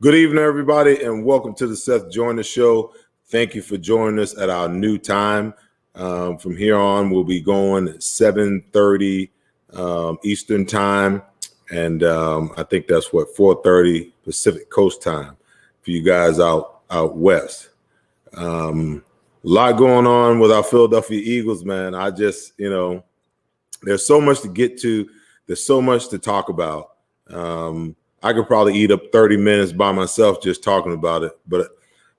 Good evening, everybody, and welcome to the Seth Joyner Show. Thank you for joining us at our new time. From here on, we'll be going at 7:30 Eastern Time, and I think that's 4:30 Pacific Coast Time for you guys out west. A lot going on with our Philadelphia Eagles, man. There's so much to get to. There's so much to talk about. I could probably eat up 30 minutes by myself just talking about it. But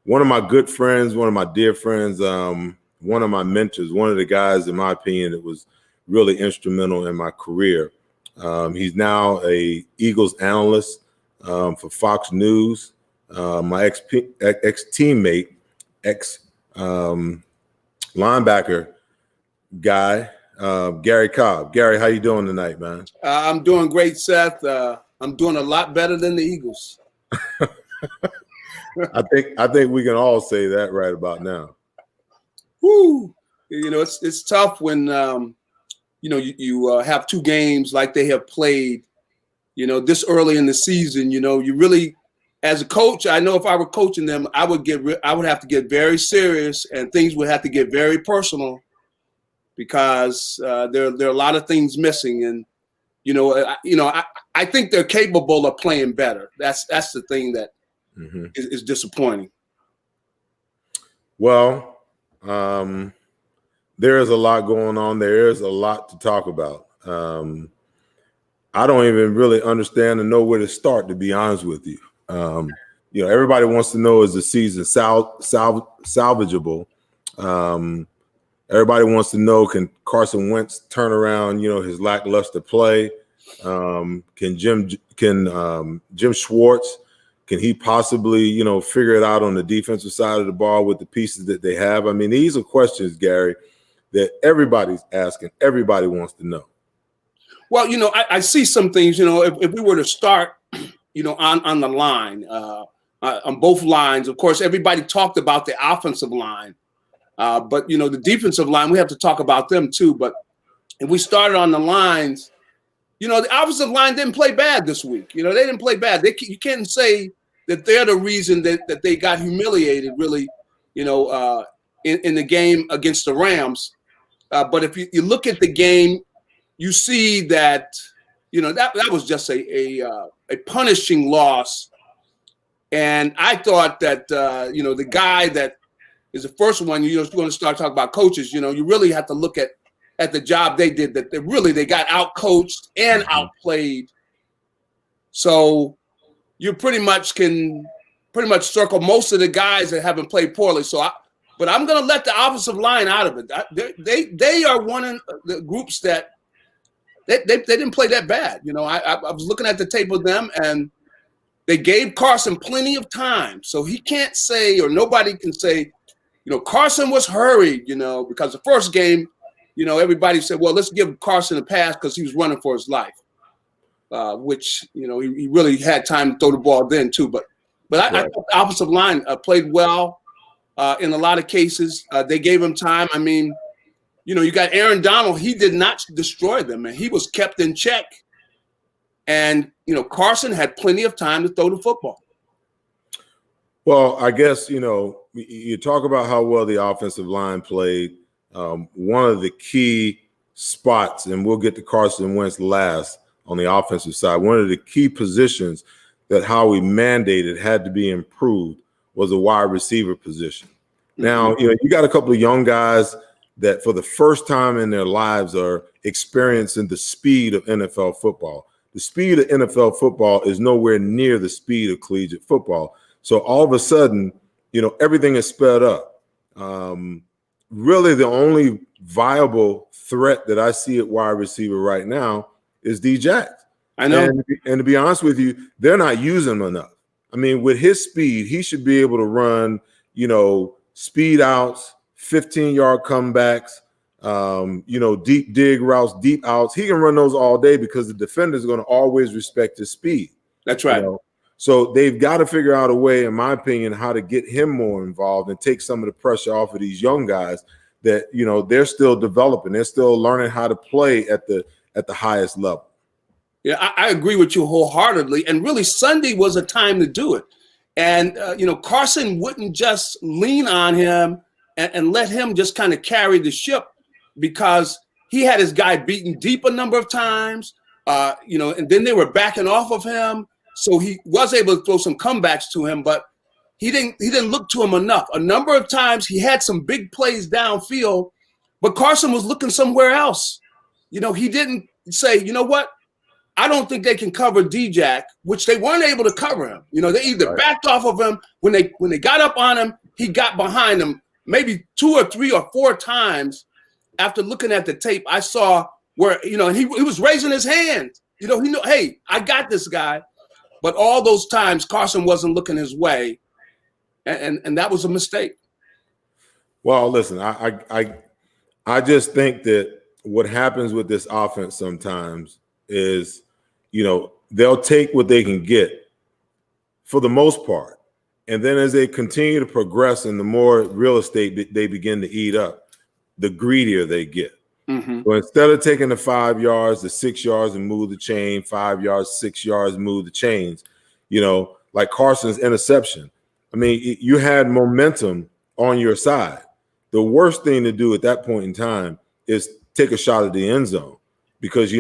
one of my good friends, one of my dear friends, one of my mentors, one of the guys, in my opinion, that was really instrumental in my career. He's now a Eagles analyst for Fox News. My ex-teammate, linebacker guy, Gary Cobb. Gary, how you doing tonight, man? I'm doing great, Seth. I'm doing a lot better than the Eagles. I think we can all say that right about now. Woo! It's tough when you have two games like they have played. This early in the season. You really, as a coach, I know if I were coaching them, I would have to get very serious, and things would have to get very personal because there are a lot of things missing. And I think they're capable of playing better. That's the thing that is disappointing. Well, there is a lot going on. There is a lot to talk about. I don't even really understand and know where to start, to be honest with you. Everybody wants to know, is the season salvageable? Everybody wants to know, can Carson Wentz turn around, his lackluster play? Can Jim Schwartz, can he possibly, figure it out on the defensive side of the ball with the pieces that they have? I mean, these are questions, Gary, that everybody's asking. Everybody wants to know. Well, I see some things, if we were to start, on the line, on both lines. Of course, everybody talked about the offensive line. But, the defensive line, we have to talk about them too. But if we started on the lines, the offensive line didn't play bad this week. They didn't play bad. You can't say that they're the reason that they got humiliated, really, in the game against the Rams. But if you look at the game, you see that, that was just a punishing loss. And I thought that, the guy that is the first one, you're going to start talking about coaches, you really have to look at the job they did, that they got out-coached and outplayed. So you pretty much circle most of the guys that haven't played poorly. But I'm going to let the offensive line out of it. They are one of the groups that they didn't play that bad. I was looking at the tape with them, and they gave Carson plenty of time. So he can't say, or nobody can say, Carson was hurried, because the first game, everybody said, well, let's give Carson a pass because he was running for his life, which, he really had time to throw the ball then too. But I thought the offensive line played well in a lot of cases. They gave him time. I mean, you got Aaron Donald. He did not destroy them, and he was kept in check. And, Carson had plenty of time to throw the football. Well, I guess, you talk about how well the offensive line played. One of the key spots, and we'll get to Carson Wentz last on the offensive side, one of the key positions that Howie mandated had to be improved was the wide receiver position. Now, you got a couple of young guys that for the first time in their lives are experiencing the speed of NFL football. The speed of NFL football is nowhere near the speed of collegiate football. So all of a sudden, everything is sped up. Really, the only viable threat that I see at wide receiver right now is D-Jax. I know. And to be honest with you, they're not using him enough. I mean, with his speed, he should be able to run, speed outs, 15-yard comebacks, deep dig routes, deep outs. He can run those all day because the defender is going to always respect his speed. That's right. So they've got to figure out a way, in my opinion, how to get him more involved and take some of the pressure off of these young guys that, they're still developing. They're still learning how to play at the highest level. Yeah, I agree with you wholeheartedly. And really, Sunday was a time to do it. And, Carson wouldn't just lean on him and let him just kind of carry the ship, because he had his guy beaten deep a number of times, and then they were backing off of him. So he was able to throw some comebacks to him, but he didn't look to him enough. A number of times he had some big plays downfield, but Carson was looking somewhere else. He didn't say, you know what? I don't think they can cover D-Jack, which they weren't able to cover him. They either backed off of him when they got up on him, he got behind him maybe 2 or 3 or 4 times. After looking at the tape, I saw where, and he was raising his hand. He knew, hey, I got this guy. But all those times Carson wasn't looking his way. And that was a mistake. Well, listen, I just think that what happens with this offense sometimes is, they'll take what they can get for the most part. And then as they continue to progress and the more real estate they begin to eat up, the greedier they get. Mm-hmm. So instead of taking the 5 yards, the 6 yards and move the chain, 5 yards, 6 yards, move the chains, like Carson's interception. I mean, you had momentum on your side. The worst thing to do at that point in time is take a shot at the end zone, because,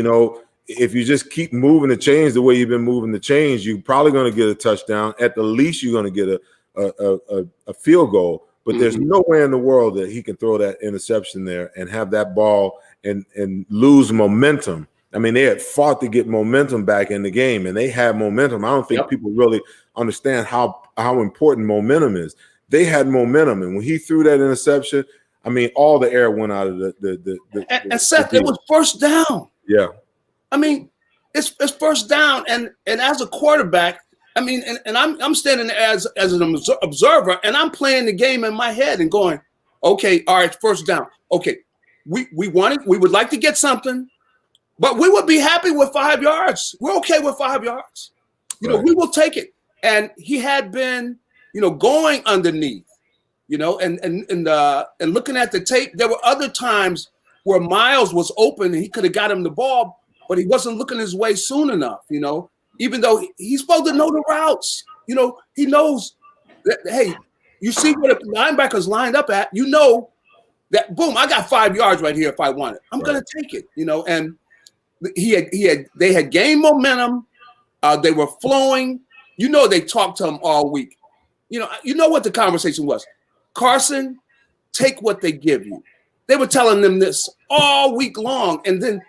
if you just keep moving the chains the way you've been moving the chains, you're probably going to get a touchdown. At the least, you're going to get a field goal. But there's no way in the world that he can throw that interception there and have that ball and lose momentum. I mean, they had fought to get momentum back in the game, and they had momentum. I don't think people really understand how important momentum is. They had momentum, and when he threw that interception, I mean, all the air went out of the Seth, it was first down. Yeah. I mean, it's first down, and as a quarterback, I mean, and I'm standing there as an observer, and I'm playing the game in my head and going, okay, all right, first down. Okay, we would like to get something, but we would be happy with 5 yards. We're okay with 5 yards. We will take it. And he had been, going underneath, and looking at the tape, there were other times where Miles was open and he could have got him the ball, but he wasn't looking his way soon enough, even though he's supposed to know the routes. He knows that, hey, you see where the linebacker's lined up at, that, boom, I got 5 yards right here if I want it. I'm going to take it, and they had gained momentum. They were flowing. They talked to him all week. You know what the conversation was. Carson, take what they give you. They were telling them this all week long. And then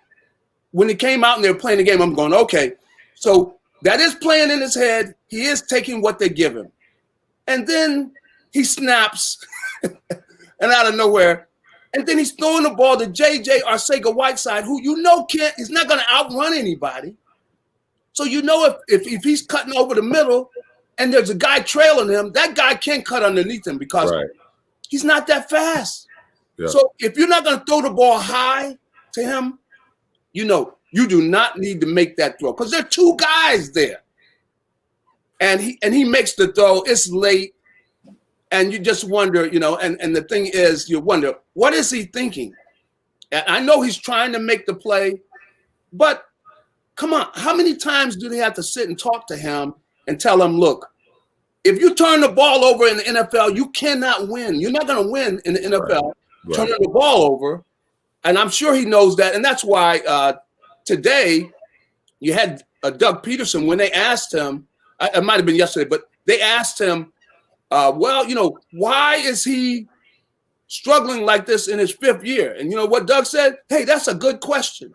when he came out and they were playing the game, I'm going, okay, so that is playing in his head. He is taking what they give him. And then he snaps and out of nowhere. And then he's throwing the ball to J.J. Arcega-Whiteside, who he's not going to outrun anybody. So if he's cutting over the middle and there's a guy trailing him, that guy can't cut underneath him because he's not that fast. Yeah. So if you're not going to throw the ball high to him, you do not need to make that throw because there are 2 guys there. And he makes the throw. It's late. And you just wonder, and the thing is, you wonder, what is he thinking? And I know he's trying to make the play, but come on, how many times do they have to sit and talk to him and tell him, look, if you turn the ball over in the NFL, you cannot win. You're not going to win in the NFL turning the ball over. And I'm sure he knows that. And that's why today you had Doug Peterson, when they asked him, it might have been yesterday, but they asked him, why is he struggling like this in his 5th year? And you know what Doug said? Hey, that's a good question.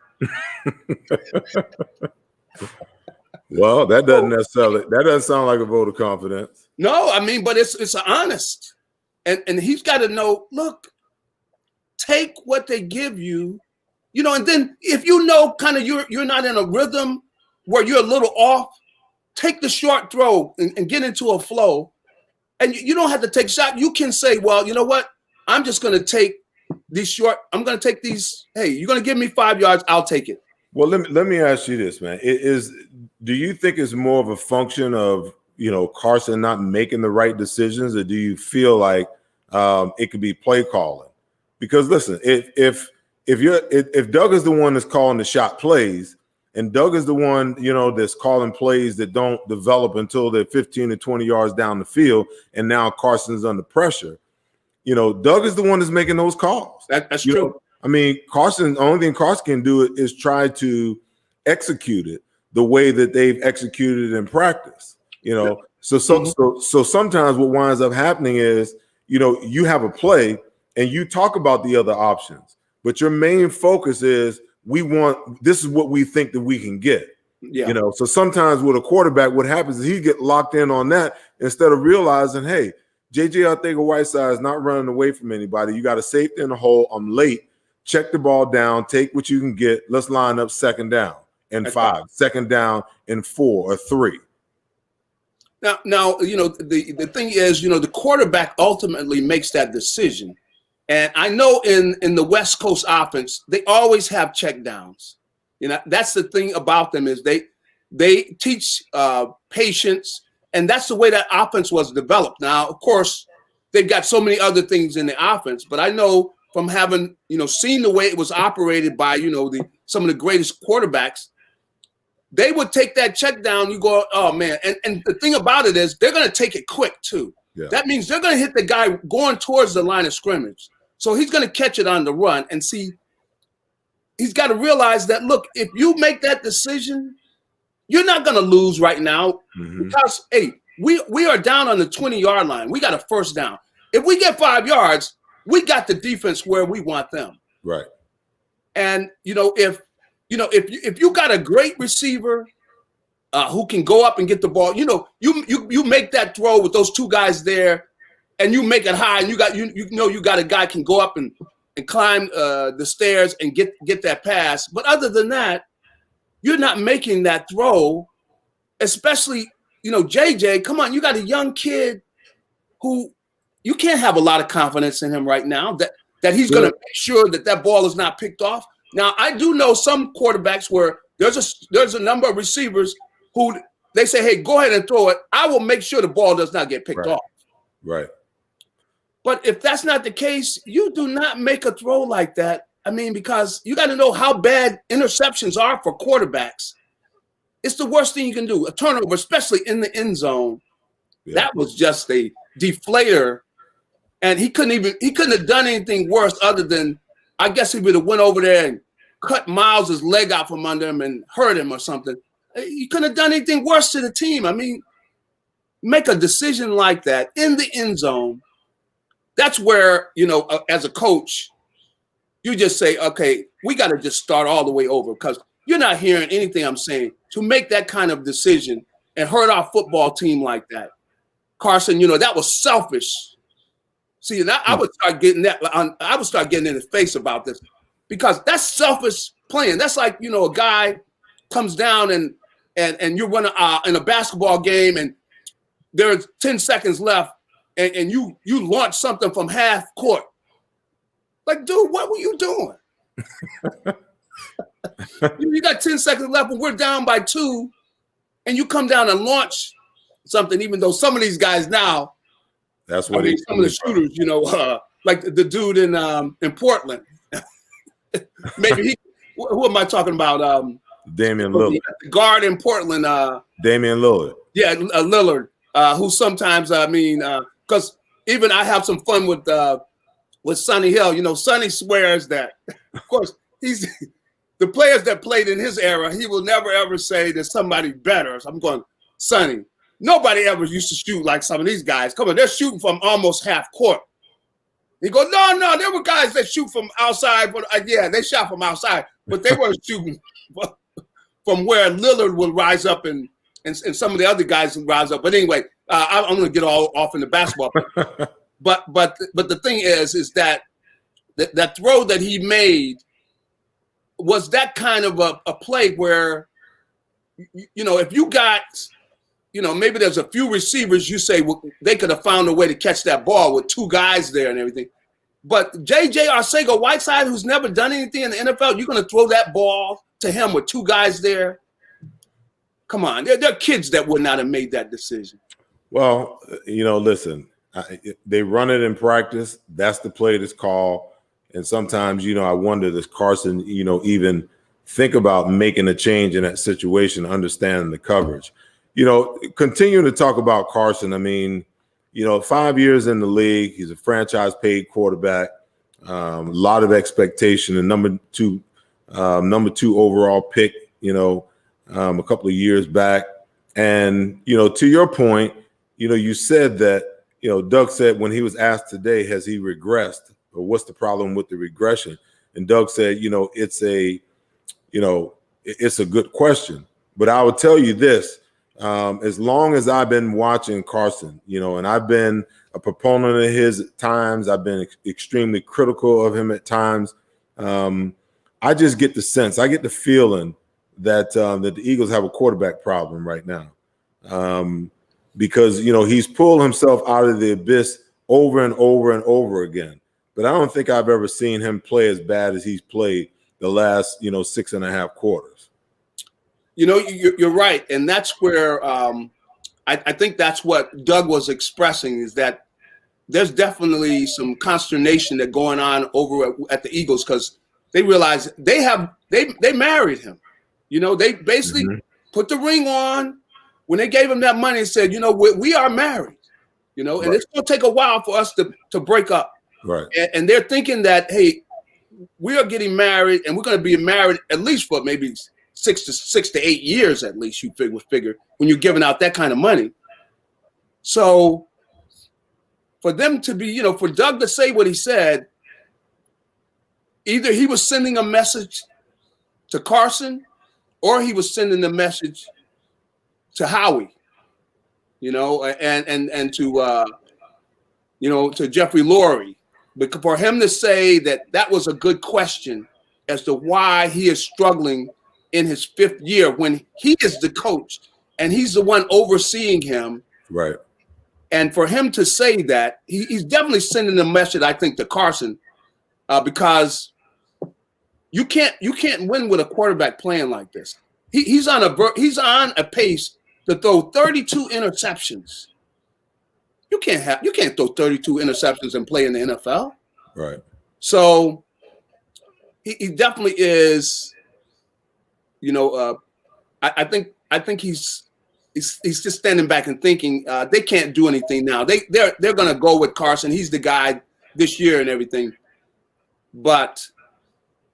Well, that doesn't sound like a vote of confidence. No, I mean, but it's honest. And he's got to know, look, take what they give you, and then if kind of you're not in a rhythm where you're a little off, take the short throw and get into a flow. And you don't have to take shot. You can say, well, you know what? I'm just going to take these short. I'm going to take these. Hey, you're going to give me 5 yards. I'll take it. Well, let me ask you this, man. Do you think it's more of a function of, Carson not making the right decisions, or do you feel like it could be play calling? Because listen, if Doug is the one that's calling the shot plays, And Doug is the one, that's calling plays that don't develop until they're 15 to 20 yards down the field. And now Carson's under pressure. Doug is the one that's making those calls. That's true. Carson, the only thing Carson can do is try to execute it the way that they've executed it in practice. So sometimes what winds up happening is, you have a play and you talk about the other options, but your main focus is this is what we think that we can get. Yeah. So sometimes with a quarterback, what happens is he get locked in on that instead of realizing, hey, JJ Arcega-Whiteside is not running away from anybody. You got a safety in the hole. I'm late. Check the ball down. Take what you can get. Let's line up second down and 5, second down and 4 or 3. Now, the thing is, the quarterback ultimately makes that decision. And I know in the West Coast offense, they always have check downs. That's the thing about them is they teach patience, and that's the way that offense was developed. Now, of course, they've got so many other things in the offense, but I know from having seen the way it was operated by some of the greatest quarterbacks, they would take that check down. You go, oh man, and the thing about it is they're going to take it quick too. Yeah. That means they're going to hit the guy going towards the line of scrimmage. So he's going to catch it on the run and see. He's got to realize that, look, if you make that decision, you're not going to lose right now because, hey, we are down on the 20-yard line. We got a first down. If we get 5 yards, we got the defense where we want them. Right. And, if you got a great receiver who can go up and get the ball, you make that throw with those 2 guys there and you make it high and you got a guy can go up and climb the stairs and get that pass. But other than that, you're not making that throw, especially, JJ, come on, you got a young kid who you can't have a lot of confidence in him right now that he's going to make sure that ball is not picked off. Now, I do know some quarterbacks where there's a number of receivers who they say, hey, go ahead and throw it. I will make sure the ball does not get picked off. Right. But if that's not the case, you do not make a throw like that. Because you got to know how bad interceptions are for quarterbacks. It's the worst thing you can do. A turnover, especially in the end zone. Yeah. That was just a deflator. And he couldn't have done anything worse other than, I guess he would have went over there and cut Miles' leg out from under him and hurt him or something. He couldn't have done anything worse to the team. Make a decision like that in the end zone. That's where, as a coach, you just say, okay, we got to just start all the way over because you're not hearing anything I'm saying to make that kind of decision and hurt our football team like that. Carson, that was selfish. See, and I would start getting that. I would start getting in his face about this because that's selfish playing. That's like, a guy comes down and you're running in a basketball game and there's 10 seconds left and you launch something from half court. Like, dude, what were you doing? You got 10 seconds left and we're down by 2 and you come down and launch something, even though some of these guys now, that's what some of the shooters, like the dude in Portland. Maybe who am I talking about? Damian Lillard. The guard in Portland. Damian Lillard. Yeah, Lillard, who sometimes, because even I have some fun with Sonny Hill. Sonny swears that, of course, he's the players that played in his era, he will never, ever say there's somebody better. So I'm going, Sonny, nobody ever used to shoot like some of these guys. Come on, they're shooting from almost half court. He goes, no, there were guys that shoot from outside. But yeah, they shot from outside, but they weren't shooting from where Lillard would rise up and some of the other guys would rise up. But anyway, I'm going to get all off in the basketball. But the thing is that that throw that he made was that kind of a play where, if you got, maybe there's a few receivers you say they could have found a way to catch that ball with 2 guys there and everything. But JJ Arcega-Whiteside, who's never done anything in the NFL, you're going to throw that ball to him with 2 guys there? Come on. There are kids that would not have made that decision. Well, listen, they run it in practice. That's the play that's called. And sometimes, I wonder, does Carson, even think about making a change in that situation, understanding the coverage. Continuing to talk about Carson, I mean, 5 years in the league, he's a franchise paid quarterback, a lot of expectation, and number two overall pick, a couple of years back. And, to your point, you said that, Doug said when he was asked today, has he regressed or what's the problem with the regression? And Doug said, it's a good question, but I would tell you this, as long as I've been watching Carson, and I've been a proponent of his at times, I've been extremely critical of him at times. I just get the sense, I get the feeling that the Eagles have a quarterback problem right now, because he's pulled himself out of the abyss over and over and over again. But I don't think I've ever seen him play as bad as he's played the last 6.5 quarters. You're right, and that's where I think that's what Doug was expressing, is that there's definitely some consternation that going on over at the Eagles, because they realize they married him. They basically put the ring on when they gave him that money and said, we are married, and Right. it's going to take a while for us to break up. Right. And they're thinking that, hey, we are getting married and we're going to be married at least for maybe 6 to 8 years, at least, you figure when you're giving out that kind of money. So for them to be, for Doug to say what he said, either he was sending a message to Carson or he was sending a message to Howie, and to Jeffrey Lurie. But for him to say that was a good question as to why he is struggling in his 5th year when he is the coach and he's the one overseeing him. Right. And for him to say that, he's definitely sending a message, I think, to Carson, because you can't win with a quarterback playing like this. He's on a pace to throw 32 interceptions. You can't throw 32 interceptions and play in the NFL. Right. So he definitely is. I think he's just standing back and thinking they can't do anything now. They're going to go with Carson. He's the guy this year and everything. But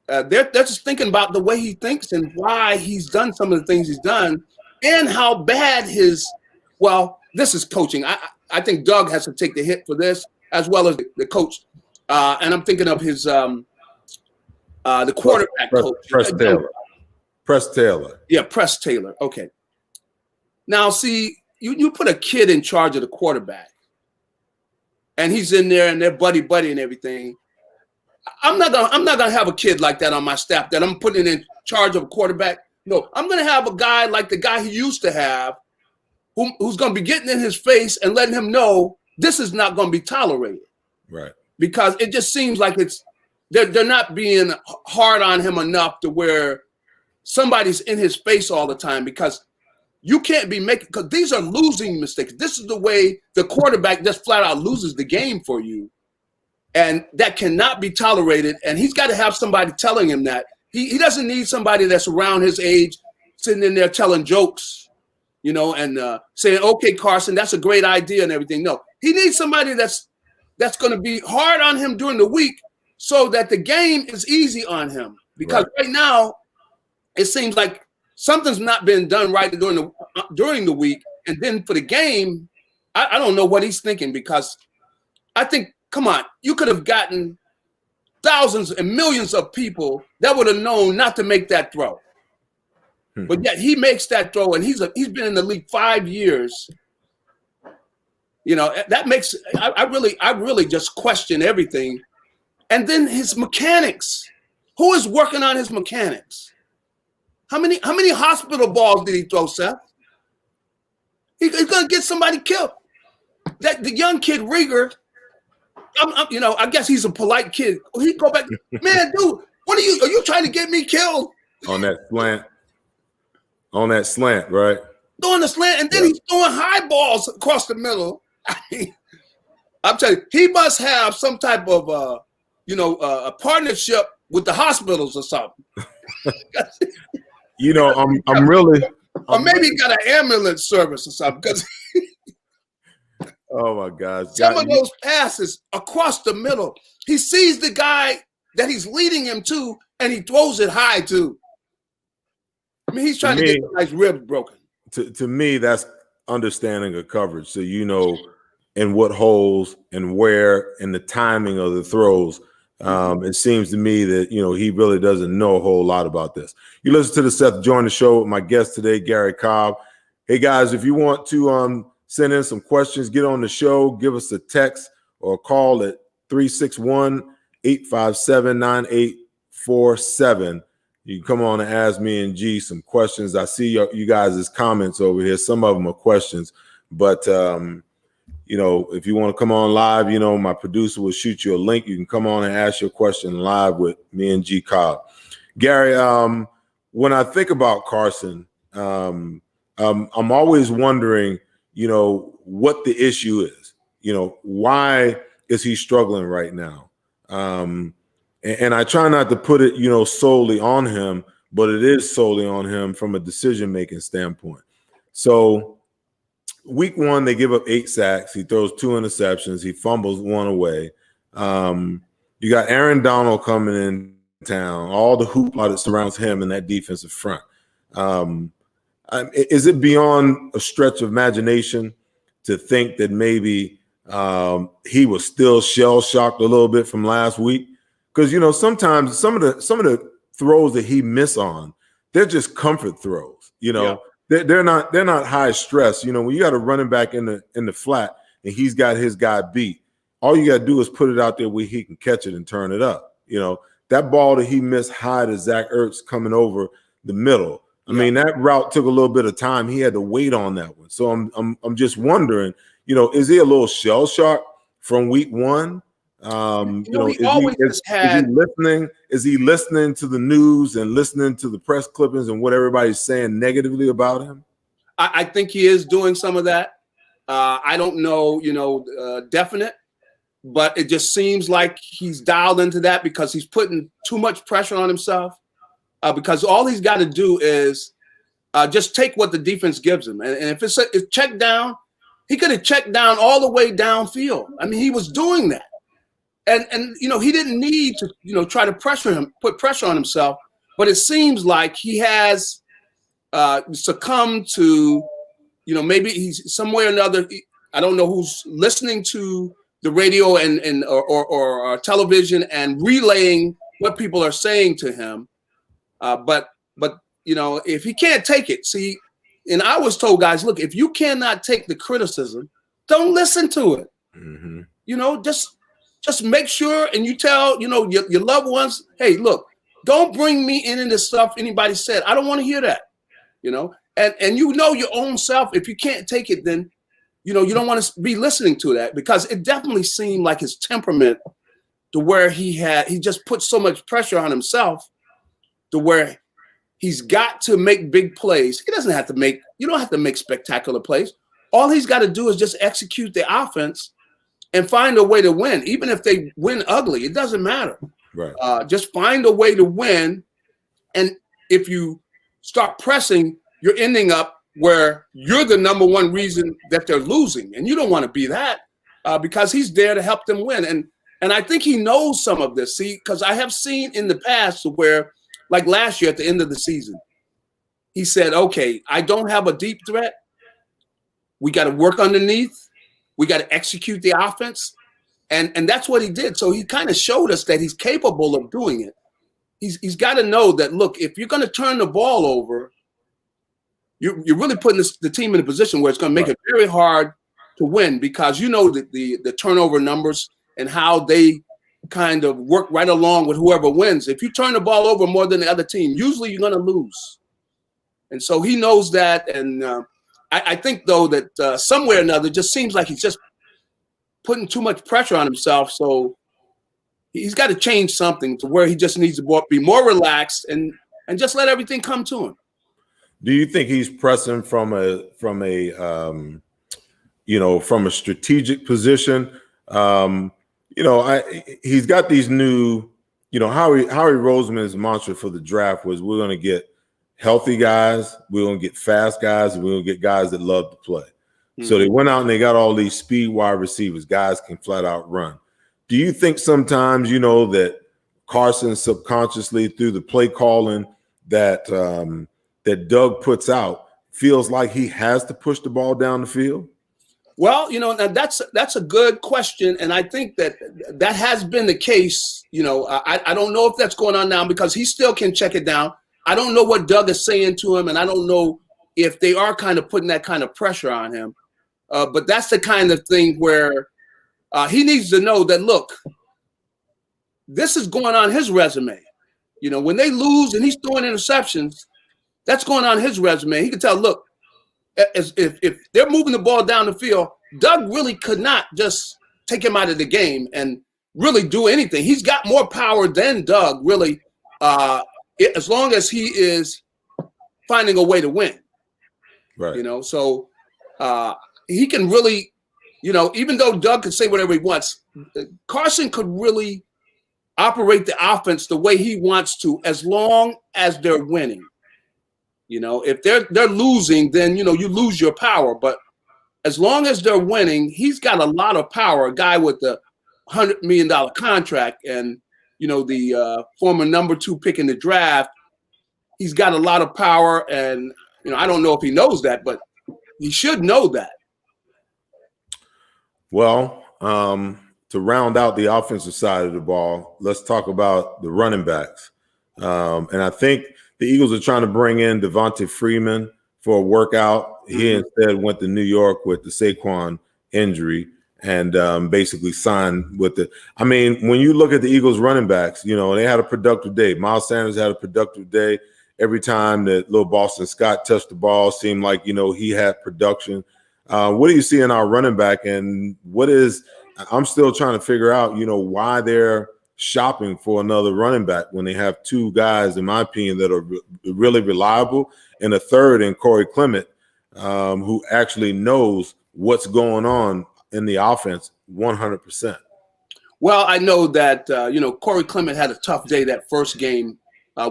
they're just thinking about the way he thinks and why he's done some of the things he's done and how bad this is coaching. I think Doug has to take the hit for this, as well as the coach. And I'm thinking of his the quarterback coach. Press Taylor. Yeah, Press Taylor. Okay. Now, see, you put a kid in charge of the quarterback, and he's in there and they're buddy and everything. I'm not gonna have a kid like that on my staff that I'm putting in charge of a quarterback. No, I'm gonna have a guy like the guy he used to have, who's gonna be getting in his face and letting him know this is not gonna be tolerated. Right. Because it just seems like they're not being hard on him enough to where somebody's in his face all the time, because you can't be because these are losing mistakes. This is the way the quarterback just flat out loses the game for you. And that cannot be tolerated. And he's got to have somebody telling him that. He doesn't need somebody that's around his age sitting in there telling jokes, and saying, okay, Carson, that's a great idea and everything. No, he needs somebody that's going to be hard on him during the week so that the game is easy on him. Because right now, it seems like something's not been done right during the week. And then for the game, I don't know what he's thinking, because I think, come on, you could have gotten thousands and millions of people that would have known not to make that throw. Mm-hmm. But yet he makes that throw, and he's been in the league 5 years. That makes I really just question everything. And then his mechanics. Who is working on his mechanics? How many hospital balls did he throw, Seth? He's gonna get somebody killed. That the young kid Rieger. I guess he's a polite kid. He go back, man, dude. Are you trying to get me killed? On that slant, right? Throwing the slant, and then he's throwing high balls across the middle. I'm telling you, he must have some type of a partnership with the hospitals or something. I'm really. Or maybe he got an ambulance service or something. Because oh my gosh, some of those passes across the middle, he sees the guy that he's leading him to, and he throws it high too. I mean, he's trying to get the guy's ribs broken. To me, that's understanding of coverage. So in what holes and where and the timing of the throws. It seems to me that he really doesn't know a whole lot about this. You listen to the Seth Joyner Show with my guest today, Gary Cobb. Hey guys, if you want to send in some questions, get on the show, give us a text or a call at 361-857-9847. You can come on and ask me and G some questions. I see you guys' comments over here. Some of them are questions, but if you want to come on live, my producer will shoot you a link. You can come on and ask your question live with me and G Cobb. Gary, when I think about Carson, I'm always wondering, what the issue is. Why is he struggling right now? And I try not to put it, solely on him, but it is solely on him from a decision-making standpoint. So week one, they give up 8 sacks. He throws 2 interceptions. He fumbles 1 away. You got Aaron Donald coming in town, all the hoopla that surrounds him in that defensive front. Is it beyond a stretch of imagination to think that maybe he was still shell-shocked a little bit from last week? Because sometimes some of the throws that he miss on, they're just comfort throws. Yeah. They're not high stress. When you got a running back in the flat and he's got his guy beat, all you got to do is put it out there where he can catch it and turn it up. That ball that he missed high to Zach Ertz coming over the middle. I mean, that route took a little bit of time. He had to wait on that one. So I'm just wondering, is he a little shell shocked from week one? Is he listening to the news and listening to the press clippings and what everybody's saying negatively about him? I think he is doing some of that. I don't know, definite, but it just seems like he's dialed into that because he's putting too much pressure on himself. Because all he's got to do is just take what the defense gives him, and if it's checked down, he could have checked down all the way downfield. I mean, he was doing that. And he didn't need to try to put pressure on himself, but it seems like he has succumbed to maybe he's somewhere or another. I don't know who's listening to the radio or television and relaying what people are saying to him, but if he can't take it, see, and I was told, guys, look, if you cannot take the criticism, don't listen to it. Mm-hmm. Just make sure, and you tell, your loved ones, hey, look, don't bring me into this stuff anybody said. I don't want to hear that, and your own self. If you can't take it, then, you don't want to be listening to that, because it definitely seemed like his temperament to where he just put so much pressure on himself to where he's got to make big plays. You don't have to make spectacular plays. All he's got to do is just execute the offense and find a way to win. Even if they win ugly, it doesn't matter. Right. Just find a way to win. And if you start pressing, you're ending up where you're the number one reason that they're losing. And you don't want to be that because he's there to help them win. And I think he knows some of this. See, because I have seen in the past where, like last year at the end of the season, he said, okay, I don't have a deep threat. We got to work underneath. We got to execute the offense. And that's what he did. So he kind of showed us that he's capable of doing it. He's got to know that, look, if you're going to turn the ball over, you're really putting the team in a position where it's going to make it very hard to win, because the turnover numbers and how they kind of work right along with whoever wins. If you turn the ball over more than the other team, usually you're going to lose. And so he knows that. And I think, though, that somewhere or another, it just seems like he's just putting too much pressure on himself. So he's got to change something to where he just needs to be more relaxed and just let everything come to him. Do you think he's pressing from a strategic position? He's got these new, Howie Roseman's mantra for the draft was we're going to get healthy guys, we're going to get fast guys, and we're going to get guys that love to play. Mm-hmm. So they went out and they got all these speed wide receivers, guys can flat out run. Do you think sometimes, that Carson subconsciously through the play calling that Doug puts out feels like he has to push the ball down the field? Well, now that's a good question, and I think that has been the case. I don't know if that's going on now because he still can check it down. I don't know what Doug is saying to him, and I don't know if they are kind of putting that kind of pressure on him. But that's the kind of thing where he needs to know that, look, this is going on his resume. When they lose and he's throwing interceptions, that's going on his resume. He can tell, look, if they're moving the ball down the field, Doug really could not just take him out of the game and really do anything. He's got more power than Doug, really, as long as he is finding a way to win. Right. So he can really, even though Doug can say whatever he wants, Carson could really operate the offense the way he wants to as long as they're winning. If they're losing, then you lose your power. But as long as they're winning, he's got a lot of power. A guy with a $100 million contract, and the former number 2 pick in the draft, he's got a lot of power. And I don't know if he knows that, but he should know that. Well, to round out the offensive side of the ball, let's talk about the running backs. And I think the Eagles are trying to bring in Devonta Freeman for a workout. He instead went to New York with the Saquon injury and basically signed with the – I mean, when you look at the Eagles running backs, they had a productive day. Miles Sanders had a productive day. Every time that little Boston Scott touched the ball, seemed like, he had production. What do you see in our running back, and what is – I'm still trying to figure out, why they're – shopping for another running back when they have 2 guys, in my opinion, that are really reliable, and a third in Corey Clement, who actually knows what's going on in the offense 100%. Well, I know that, Corey Clement had a tough day that first game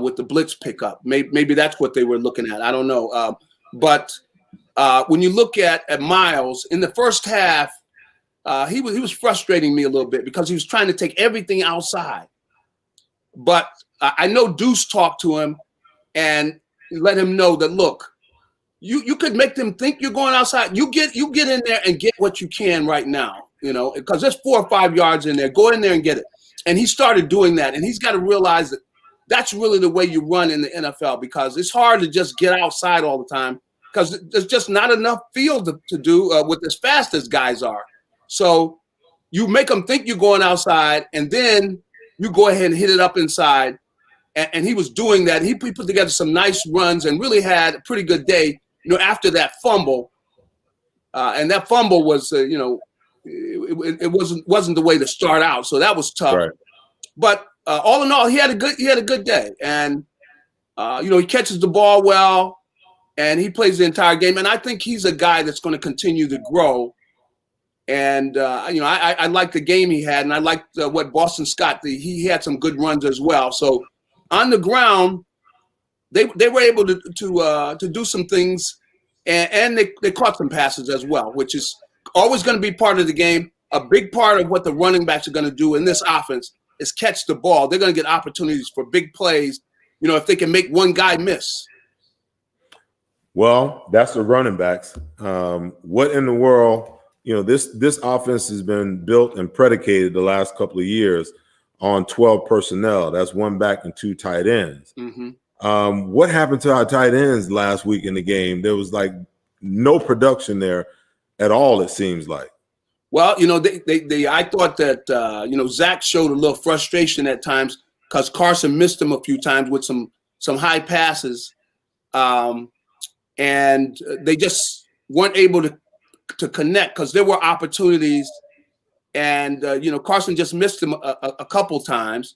with the blitz pickup. Maybe that's what they were looking at. I don't know. But when you look at Miles in the first half, he was frustrating me a little bit because he was trying to take everything outside. But I know Deuce talked to him and let him know that, look, you could make them think you're going outside. You get in there and get what you can right now, because there's 4 or 5 yards in there. Go in there and get it. And he started doing that. And he's got to realize that that's really the way you run in the NFL, because it's hard to just get outside all the time because there's just not enough field to do with as fast as guys are. So you make them think you're going outside, and then you go ahead and hit it up inside. And he was doing that. He put together some nice runs and really had a pretty good day, after that fumble. And that fumble was, it wasn't the way to start out. So that was tough. Right. But all in all, he had a good day. And, he catches the ball well, and he plays the entire game. And I think he's a guy that's going to continue to grow. And, I like the game he had, and I liked what Boston Scott, he had some good runs as well. So on the ground, they were able to do some things, and they caught some passes as well, which is always going to be part of the game. A big part of what the running backs are going to do in this offense is catch the ball. They're going to get opportunities for big plays, if they can make one guy miss. Well, that's the running backs. What in the world? This offense has been built and predicated the last couple of years on 12 personnel. That's 1 back and 2 tight ends. Mm-hmm. What happened to our tight ends last week in the game? There was like no production there at all, it seems like. Well, I thought that, Zach showed a little frustration at times because Carson missed him a few times with some high passes. And they just weren't able to connect because there were opportunities, and Carson just missed him a couple times.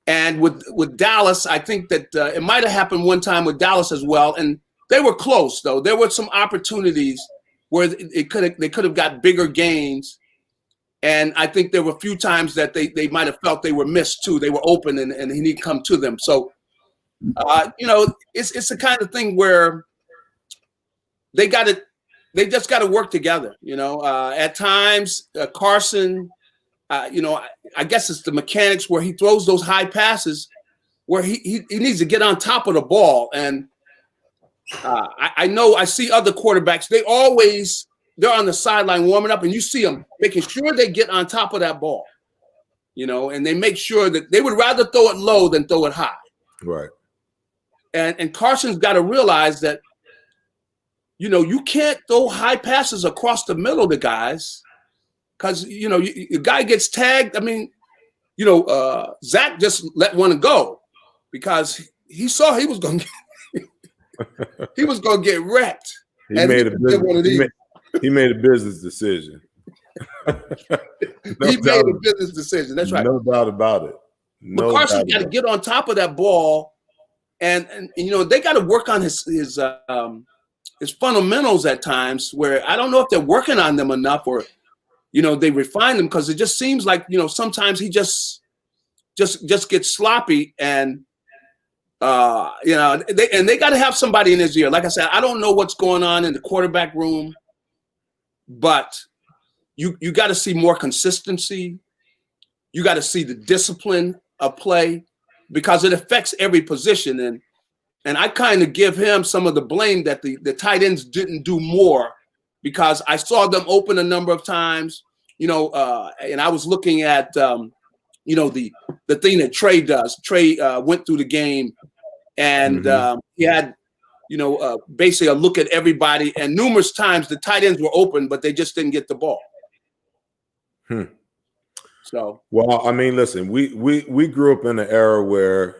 And with Dallas, I think that it might have happened one time with Dallas as well, and they were close though. There were some opportunities where they could have got bigger gains, And I think there were a few times that they might have felt they were missed too. They were open and he didn't come to them. So, it's the kind of thing where they just got to work together. At times, Carson, I guess it's the mechanics where he throws those high passes where he needs to get on top of the ball. And I know I see other quarterbacks, they're on the sideline warming up, and you see them making sure they get on top of that ball, and they make sure that they would rather throw it low than throw it high. Right. And Carson's got to realize that, you can't throw high passes across the middle to guys because, a guy gets tagged. I mean, Zach just let one go because he saw he was going to get wrecked. He made a business decision. He made a business decision. That's right. No doubt about it. But Carson's got to get on top of that ball, and they got to work on his fundamentals at times. Where I don't know if they're working on them enough, or they refine them, because it just seems like sometimes he just gets sloppy, and they got to have somebody in his ear. Like I said, I don't know what's going on in the quarterback room, but you got to see more consistency. You got to see the discipline of play, because it affects every position. And I kind of give him some of the blame that the tight ends didn't do more, because I saw them open a number of times, and I was looking at, the thing that Trey does. Trey went through the game, and he had, basically a look at everybody, and numerous times the tight ends were open, but they just didn't get the ball. So, well, I mean, listen, we grew up in an era where,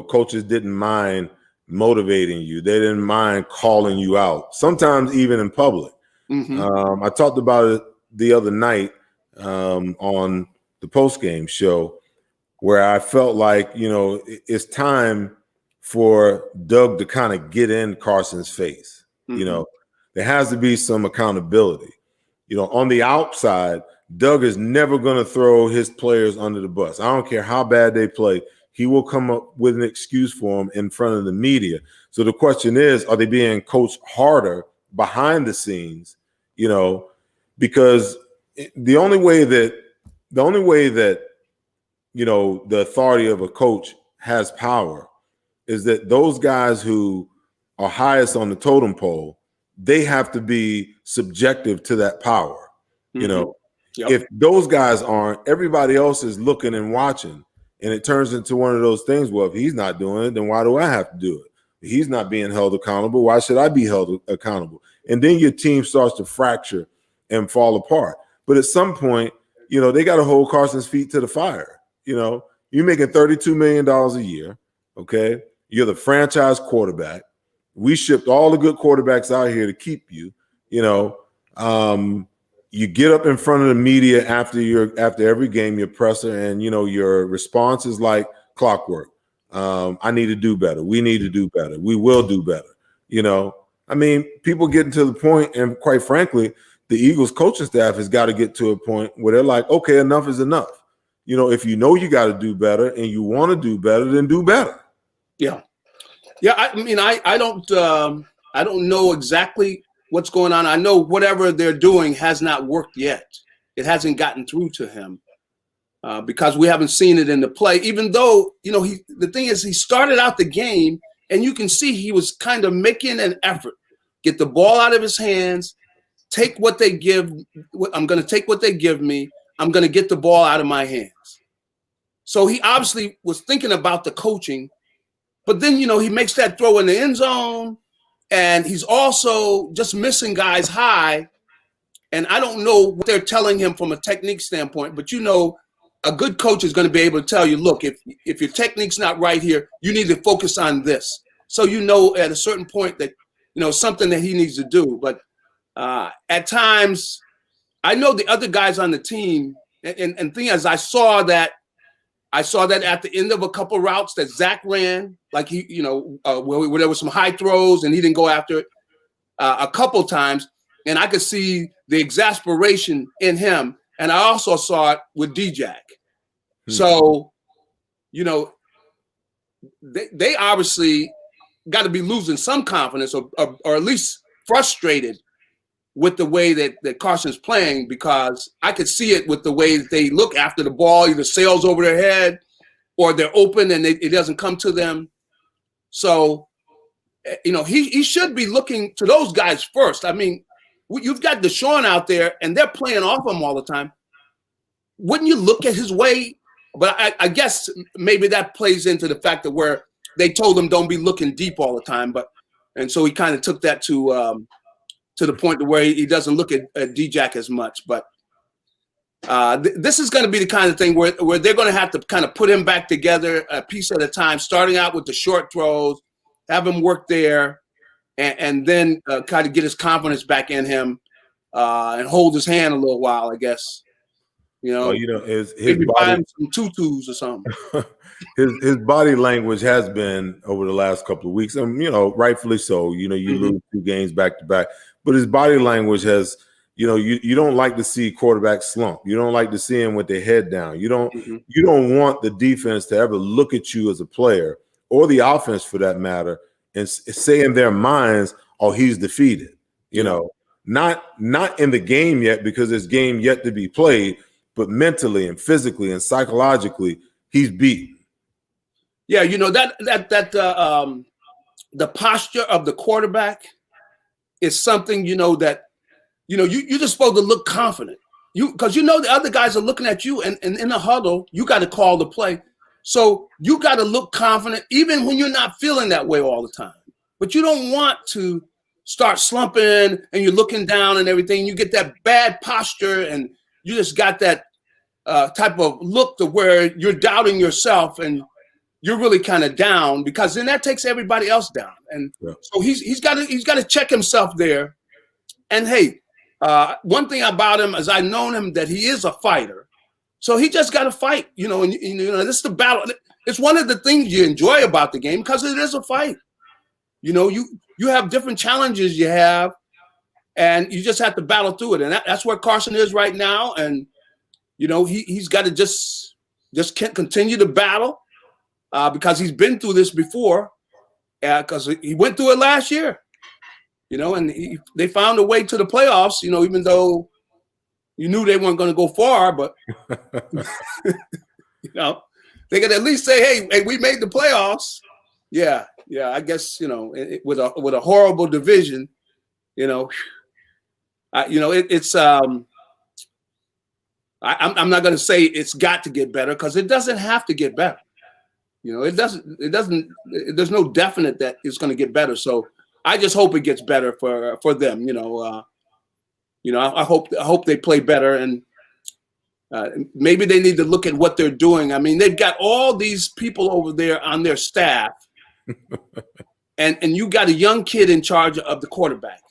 coaches didn't mind motivating you. They didn't mind calling you out, sometimes even in public. I talked about it the other night on the post-game show, where I felt like, it's time for Doug to kind of get in Carson's face. There has to be some accountability. On the outside, Doug is never going to throw his players under the bus. I don't care how bad they play. He will come up with an excuse for them in front of the media. So the question is, are they being coached harder behind the scenes? Because the only way that the authority of a coach has power is that those guys who are highest on the totem pole, they have to be subjective to that power. Yep. If those guys aren't, everybody else is looking and watching, and it turns into one of those things. Well, if he's not doing it, then why do I have to do it? If he's not being held accountable, why should I be held accountable? And then your team starts to fracture and fall apart. But at some point, they got to hold Carson's feet to the fire. You're making $32 million a year. Okay. You're the franchise quarterback. We shipped all the good quarterbacks out here to keep you. You get up in front of the media after every game, your presser, and your response is like clockwork. I need to do better. We need to do better. We will do better. I mean, people getting to the point, and quite frankly, the Eagles coaching staff has got to get to a point where they're like, okay, enough is enough. If you got to do better and you want to do better, then do better. Yeah. I mean, I don't know exactly what's going on. I know whatever they're doing has not worked yet. It hasn't gotten through to him because we haven't seen it in the play, even though, the thing is, he started out the game and you can see he was kind of making an effort, get the ball out of his hands, take what they give. I'm going to take what they give me. I'm going to get the ball out of my hands. So he obviously was thinking about the coaching, but then, he makes that throw in the end zone. And he's also just missing guys high. And I don't know what they're telling him from a technique standpoint, but a good coach is going to be able to tell you, look, if your technique's not right here, you need to focus on this. So at a certain point that, something that he needs to do. But at times, I know the other guys on the team, and thing is, I saw that at the end of a couple routes that Zach ran, like where there was some high throws and he didn't go after it a couple times, and I could see the exasperation in him. and I also saw it with D-Jack. Hmm. So, you know, they obviously got to be losing some confidence or at least frustrated with the way that Carson's playing, because I could see it with the way that they look after the ball, either sails over their head or they're open and it doesn't come to them. So, you know, he should be looking to those guys first. I mean, you've got Deshaun out there and they're playing off him all the time. Wouldn't you look at his way? But I guess maybe that plays into the fact that where they told him don't be looking deep all the time. And so he kind of took that to the point to where he doesn't look at D-Jack as much. But this is going to be the kind of thing where they're going to have to kind of put him back together a piece at a time, starting out with the short throws, have him work there, and then kind of get his confidence back in him and hold his hand a little while, I guess. You know, his maybe body, buy him some tutus or something. his body language has been over the last couple of weeks, and rightfully so. You lose 2 games back to back, but his body language has, you don't like to see quarterbacks slump. You don't like to see him with their head down. You don't want the defense to ever look at you as a player, or the offense for that matter, and say in their minds, "Oh, he's defeated." Not in the game yet, because there's game yet to be played. But mentally and physically and psychologically, he's beaten. Yeah, the posture of the quarterback is something that you're just supposed to look confident. Because the other guys are looking at you, and in the huddle, you got to call the play. So you got to look confident, even when you're not feeling that way all the time. But you don't want to start slumping and you're looking down and everything. You get that bad posture, and you just got that type of look to where you're doubting yourself and you're really kind of down, because then that takes everybody else down. And so he's got to check himself there. And hey, one thing about him is I've known him that he is a fighter. So he just got to fight, and this is the battle. It's one of the things you enjoy about the game, because it is a fight. You have different challenges you have, and you just have to battle through it. And that's where Carson is right now. And he's got to just continue to battle because he's been through this before, because he went through it last year, and they found a way to the playoffs, even though you knew they weren't going to go far, but, they could at least say, hey, we made the playoffs. Yeah, I guess, with a horrible division, it's I'm not going to say it's got to get better, because it doesn't have to get better. It doesn't. There's no definite that it's going to get better. So I just hope it gets better for them. I hope they play better, and maybe they need to look at what they're doing. I mean, they've got all these people over there on their staff, and you got a young kid in charge of the quarterback.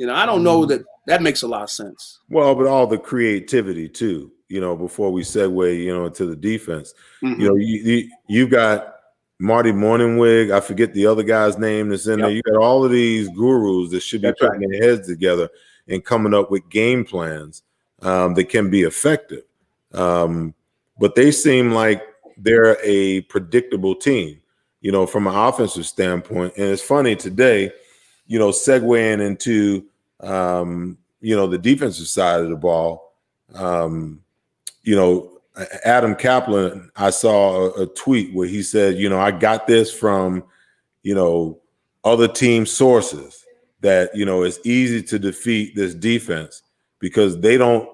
I don't know that makes a lot of sense. Well, but all the creativity too, before we segue, into the defense, you've got Marty Morningwig. I forget the other guy's name that's in there. You got all of these gurus that should be putting their heads together and coming up with game plans that can be effective. But they seem like they're a predictable team, from an offensive standpoint. And it's funny today, segueing into the defensive side of the ball. Adam Kaplan, I saw a tweet where he said, I got this from, other team sources, that, it's easy to defeat this defense because they don't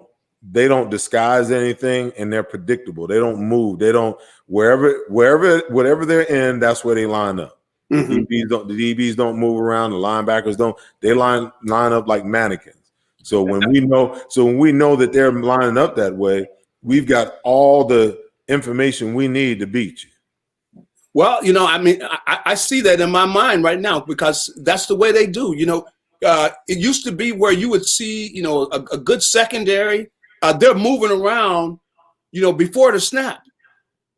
disguise anything, and they're predictable. They don't move. They don't, whatever they're in, that's where they line up. The DBs don't move around. The linebackers don't. They line up like mannequins. So when we know that they're lining up that way, we've got all the information we need to beat you. Well, I see that in my mind right now, because that's the way they do. It used to be where you would see, a good secondary. They're moving around, before the snap.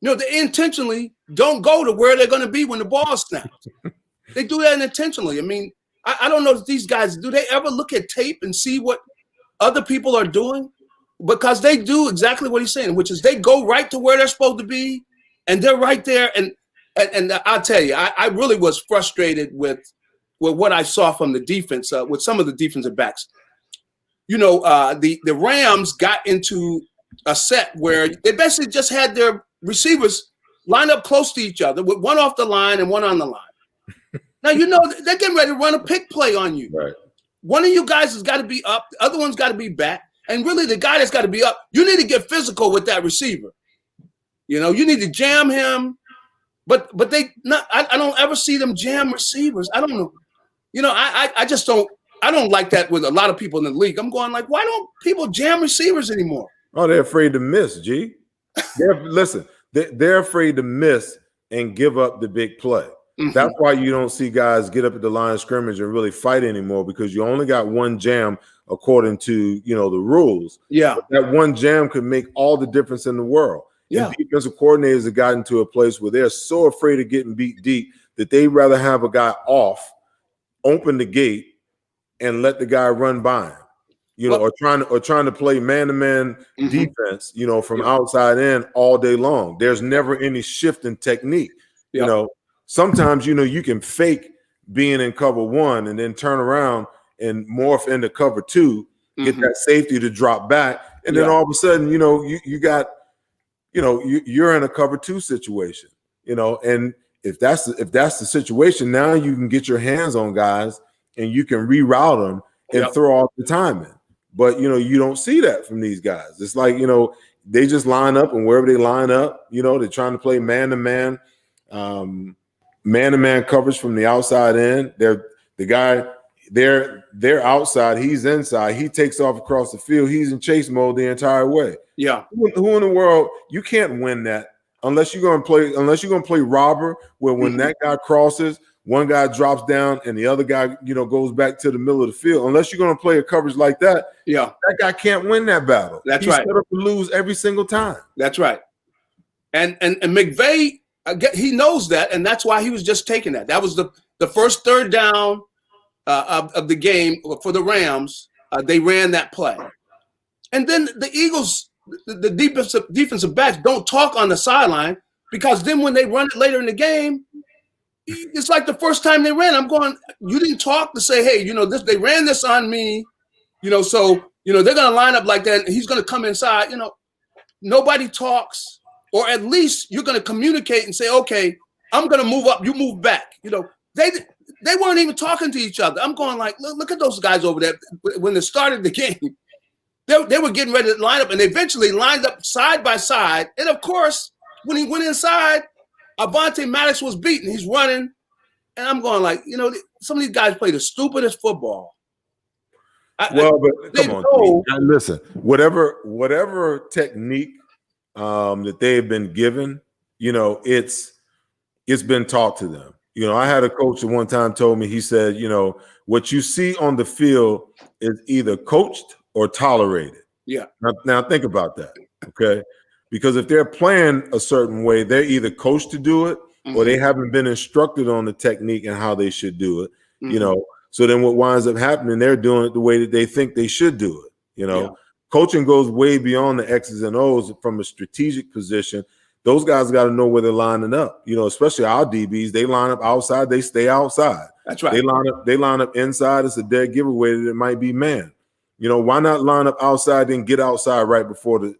They intentionally don't go to where they're going to be when the ball snaps. They do that intentionally. I mean, I don't know if these guys, do they ever look at tape and see what other people are doing? because they do exactly what he's saying, which is they go right to where they're supposed to be, and they're right there. And I'll tell you, I really was frustrated with what I saw from the defense, with some of the defensive backs. The Rams got into a set where they basically just had their receivers line up close to each other with one off the line and one on the line. Now, they're getting ready to run a pick play on you. Right. One of you guys has got to be up. The other one's got to be back. And really, the guy that's got to be up, you need to get physical with that receiver. You need to jam him. But I don't ever see them jam receivers. I don't know. I just don't. I don't like that with a lot of people in the league. I'm going like, why don't people jam receivers anymore? Oh, they're afraid to miss, G. They're afraid to miss and give up the big play. Mm-hmm. That's why you don't see guys get up at the line of scrimmage and really fight anymore, because you only got one jam according to the rules. Yeah, but that one jam could make all the difference in the world. Yeah, and defensive coordinators have gotten to a place where they're so afraid of getting beat deep that they'd rather have a guy off, open the gate, and let the guy run by him, or trying to play man-to-man defense, from outside in all day long. There's never any shift in technique. Sometimes, you can fake being in cover one and then turn around and morph into cover two, get that safety to drop back. And then all of a sudden, you got, you're in a cover two situation, and if that's the situation, now you can get your hands on guys and you can reroute them and throw off the timing. But, you don't see that from these guys. It's like, they just line up, and wherever they line up, they're trying to play man-to-man, man-to-man coverage from the outside in. They're outside, he's inside. He takes off across the field. He's in chase mode the entire way. Yeah. Who in the world, you can't win that unless you're going to play robber, where when that guy crosses, one guy drops down and the other guy, goes back to the middle of the field. Unless you're going to play a coverage like that, that guy can't win that battle. That's right. He's set up to lose every single time. That's right. And McVay, he knows that, and that's why he was just taking that. That was the first third down of the game for the Rams. They ran that play, and then the Eagles, the defensive backs don't talk on the sideline, because then when they run it later in the game, it's like the first time they ran. I'm going, you didn't talk to say, hey, they ran this on me, so they're going to line up like that, and he's going to come inside. Nobody talks, or at least you're going to communicate and say, okay, I'm going to move up, you move back. They weren't even talking to each other. I'm going like, look at those guys over there. When they started the game, they were getting ready to line up, and they eventually lined up side by side. And of course, when he went inside, Avante Maddox was beaten. He's running. And I'm going like, some of these guys play the stupidest football. Come on. Listen, whatever technique that they've been given, it's been taught to them. I had a coach that one time told me, he said, what you see on the field is either coached or tolerated. Yeah. Now think about that. Okay. Because if they're playing a certain way, they're either coached to do it, or they haven't been instructed on the technique and how they should do it, So then what winds up happening, they're doing it the way that they think they should do it, Coaching goes way beyond the X's and O's from a strategic position. Those guys got to know where they're lining up, especially our DBs. They line up outside, they stay outside. That's right. They line up inside. It's a dead giveaway that it might be man. Why not line up outside and get outside right before the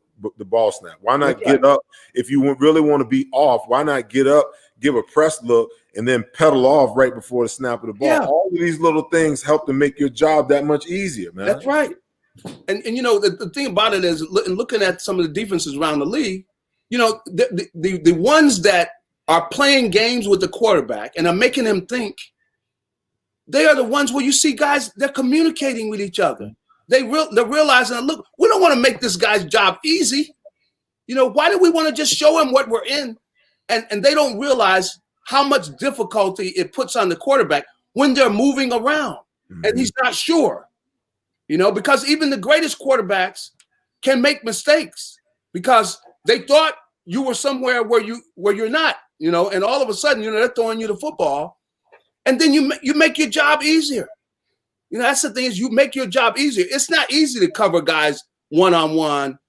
ball snap? Why not get up? If you really want to be off, why not get up, give a press look, and then pedal off right before the snap of the ball? Yeah. All of these little things help to make your job that much easier, man. That's right. And the thing about it is, looking at some of the defenses around the league, the ones that are playing games with the quarterback and are making him think, they are the ones where you see guys, they're communicating with each other. They're realizing, look, we don't want to make this guy's job easy. Why do we want to just show him what we're in? And they don't realize how much difficulty it puts on the quarterback when they're moving around and he's not sure. Because even the greatest quarterbacks can make mistakes because they thought you were somewhere where you're not, and all of a sudden, they're throwing you the football, and then you make your job easier. That's the thing, is you make your job easier. It's not easy to cover guys one-on-one.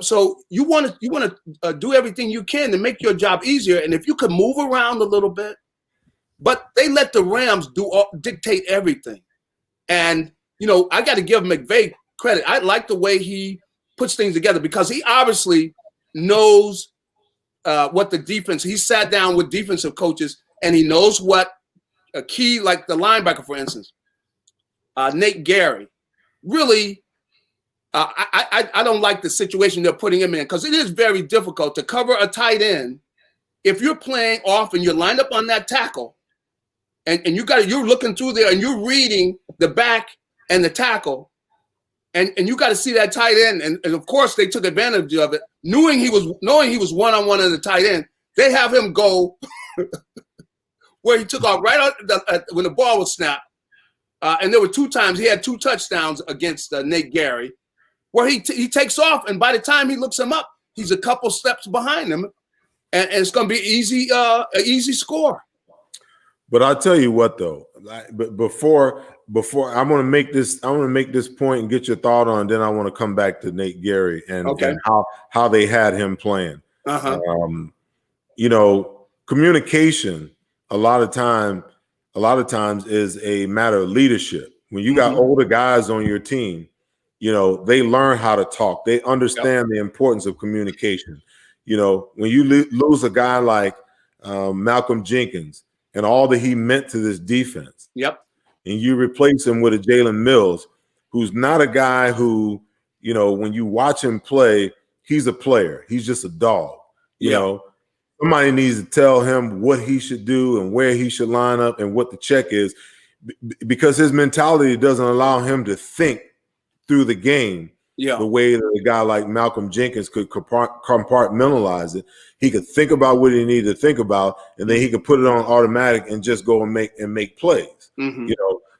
So you want to do everything you can to make your job easier. And if you could move around a little bit, but they let the Rams dictate everything. And, I got to give McVay credit. I like the way he puts things together because he obviously knows what the defense, he sat down with defensive coaches and he knows what a key, like the linebacker, for instance, Nate Gary, really, I don't like the situation they're putting him in because it is very difficult to cover a tight end if you're playing off and you're lined up on that tackle and you're looking through there and you're reading the back and the tackle and you got to see that tight end. And of course they took advantage of it, knowing he was one-on-one of the tight end. They have him go where he took off right out when the ball was snapped. And there were 2 times he had 2 touchdowns against Nate Gary, where he takes off, and by the time he looks him up, he's a couple steps behind him, and it's going to be an easy score. But I'll tell you what, though. But before I want to make this point and get your thought on. Then I want to come back to Nate Gary and how they had him playing. Communication a lot of times is a matter of leadership. When you got older guys on your team, they learn how to talk. They understand the importance of communication. When you lose a guy like Malcolm Jenkins and all that he meant to this defense, and you replace him with a Jalen Mills, who's not a guy who, when you watch him play, he's a player. He's just a dog. Somebody needs to tell him what he should do and where he should line up and what the check is, because his mentality doesn't allow him to think through the game the way that a guy like Malcolm Jenkins could compartmentalize it. He could think about what he needed to think about, and then he could put it on automatic and just go and make plays.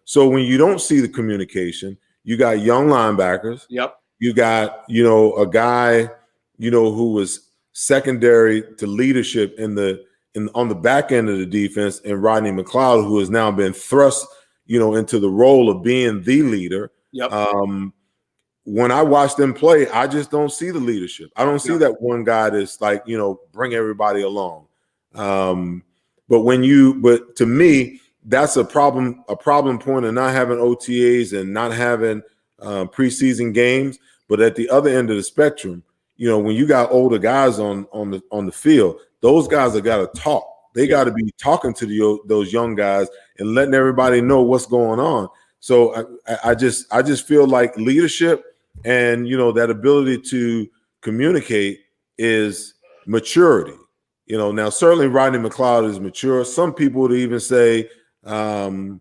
So when you don't see the communication, you got young linebackers. You got a guy who was secondary to leadership on the back end of the defense, and Rodney McLeod, who has now been thrust into the role of being the leader. When I watch them play, I just don't see the leadership. I don't see that one guy that's like, bring everybody along. But to me, that's a problem point of not having OTAs and not having preseason games. But at the other end of the spectrum, when you got older guys on the field, those guys have got to talk. They got to be talking to those young guys and letting everybody know what's going on. So I just feel like leadership and that ability to communicate is maturity. Now certainly Rodney McLeod is mature. Some people would even say, Jalen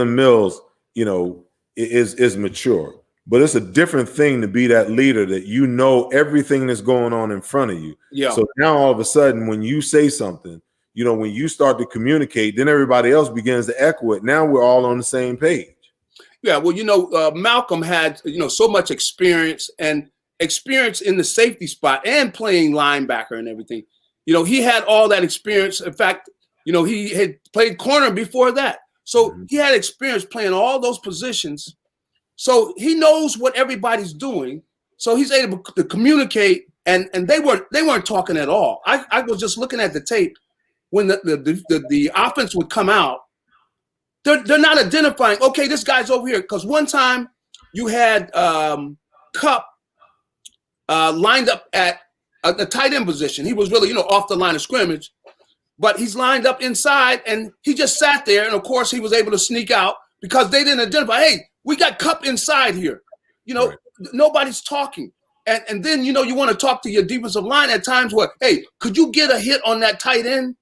Mills, is mature. But it's a different thing to be that leader that everything that's going on in front of you. So now all of a sudden, when you say something, when you start to communicate, then everybody else begins to echo it. Now we're all on the same page. Yeah, well, Malcolm had, so much experience in the safety spot and playing linebacker and everything. He had all that experience. In fact, he had played corner before that. So he had experience playing all those positions. So he knows what everybody's doing. So he's able to communicate, and they weren't talking at all. I was just looking at the tape when the offense would come out. They're not identifying, okay, this guy's over here. Because one time you had Cobb lined up at the tight end position. He was really, off the line of scrimmage, but he's lined up inside, and he just sat there. And of course, he was able to sneak out because they didn't identify. Hey, we got Cobb inside here. Right. Nobody's talking. And then, you want to talk to your defensive line at times where, hey, could you get a hit on that tight end?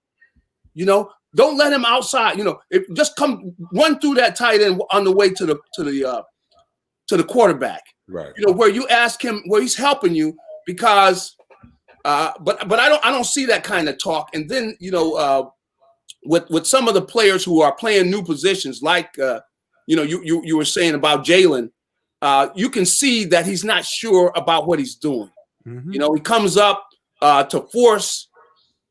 Don't let him outside. Just come run through that tight end on the way to the quarterback. Right. Where you ask him where he's helping you because, but I don't see that kind of talk. And then with some of the players who are playing new positions, like you were saying about Jalen, you can see that he's not sure about what he's doing. He comes up to force.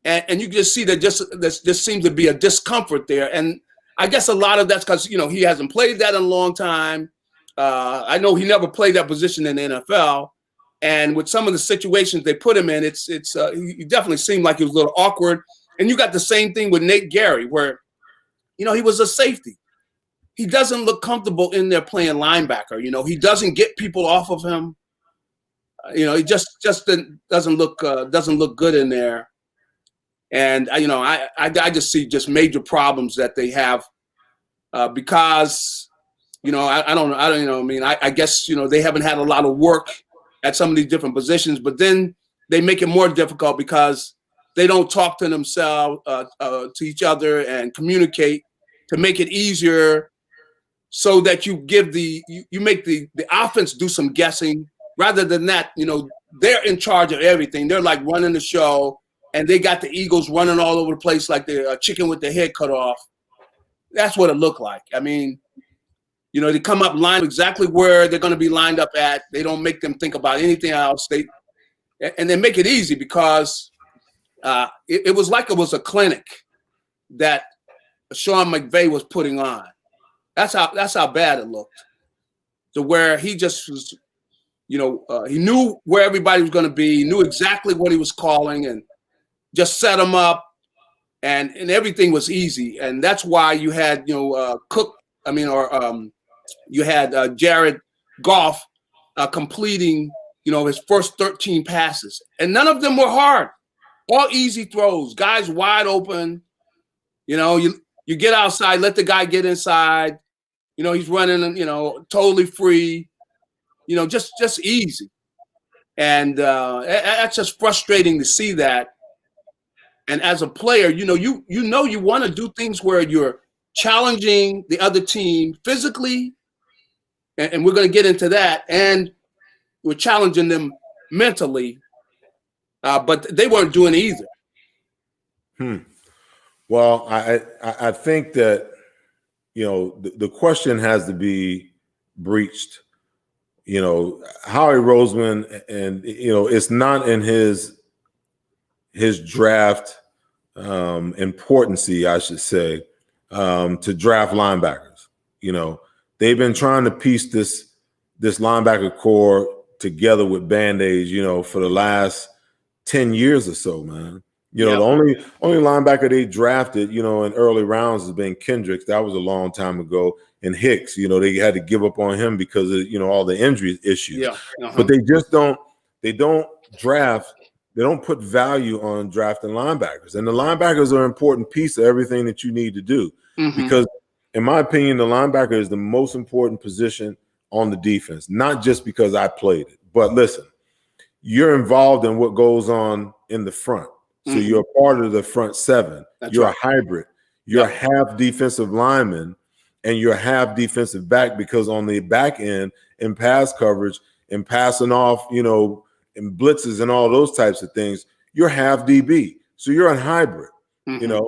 And you just see that just seems to be a discomfort there. And I guess a lot of that's because, he hasn't played that in a long time. I know he never played that position in the NFL, and with some of the situations they put him in, he definitely seemed like he was a little awkward. And you got the same thing with Nate Gary, where he was a safety. He doesn't look comfortable in there playing linebacker. He doesn't get people off of him. He just doesn't look good in there. And I just see just major problems that they have because I guess they haven't had a lot of work at some of these different positions, but then they make it more difficult because they don't talk to themselves, to each other, and communicate to make it easier, so that you make the offense do some guessing rather than that. They're in charge of everything. They're like running the show, and they got the Eagles running all over the place like they're a chicken with their head cut off. That's what it looked like. I mean, they come up lined exactly where they're going to be lined up at. They don't make them think about anything else. They make it easy because it was like it was a clinic that Sean McVay was putting on. That's how bad it looked. To where he just was, he knew where everybody was going to be. He knew exactly what he was calling and just set them up, and everything was easy. And that's why you had you had Jared Goff completing his first 13 passes, and none of them were hard. All easy throws, guys wide open. You get outside, let the guy get inside. He's running, totally free. Just easy. And that's just frustrating to see that. And as a player, you want to do things where you're challenging the other team physically, and we're going to get into that, and we're challenging them mentally, but they weren't doing either. Well, I think that the question has to be breached. Howie Roseman, and it's not in his draft importancy, I should say, to draft linebackers. They've been trying to piece this linebacker core together with Band-Aids, for the last 10 years or so, man. The only linebacker they drafted, in early rounds has been Kendricks. That was a long time ago. And Hicks, they had to give up on him because of, all the injury issues. Yeah. Uh-huh. But they don't draft. They don't put value on drafting linebackers. And the linebackers are an important piece of everything that you need to do. Mm-hmm. Because in my opinion, the linebacker is the most important position on the defense, not just because I played it. But listen, you're involved in what goes on in the front. So you're a part of the front seven. You're right. A hybrid. You're a half defensive lineman, and you're a half defensive back, because on the back end in pass coverage and passing off, and blitzes and all those types of things, you're half DB. So you're a hybrid, and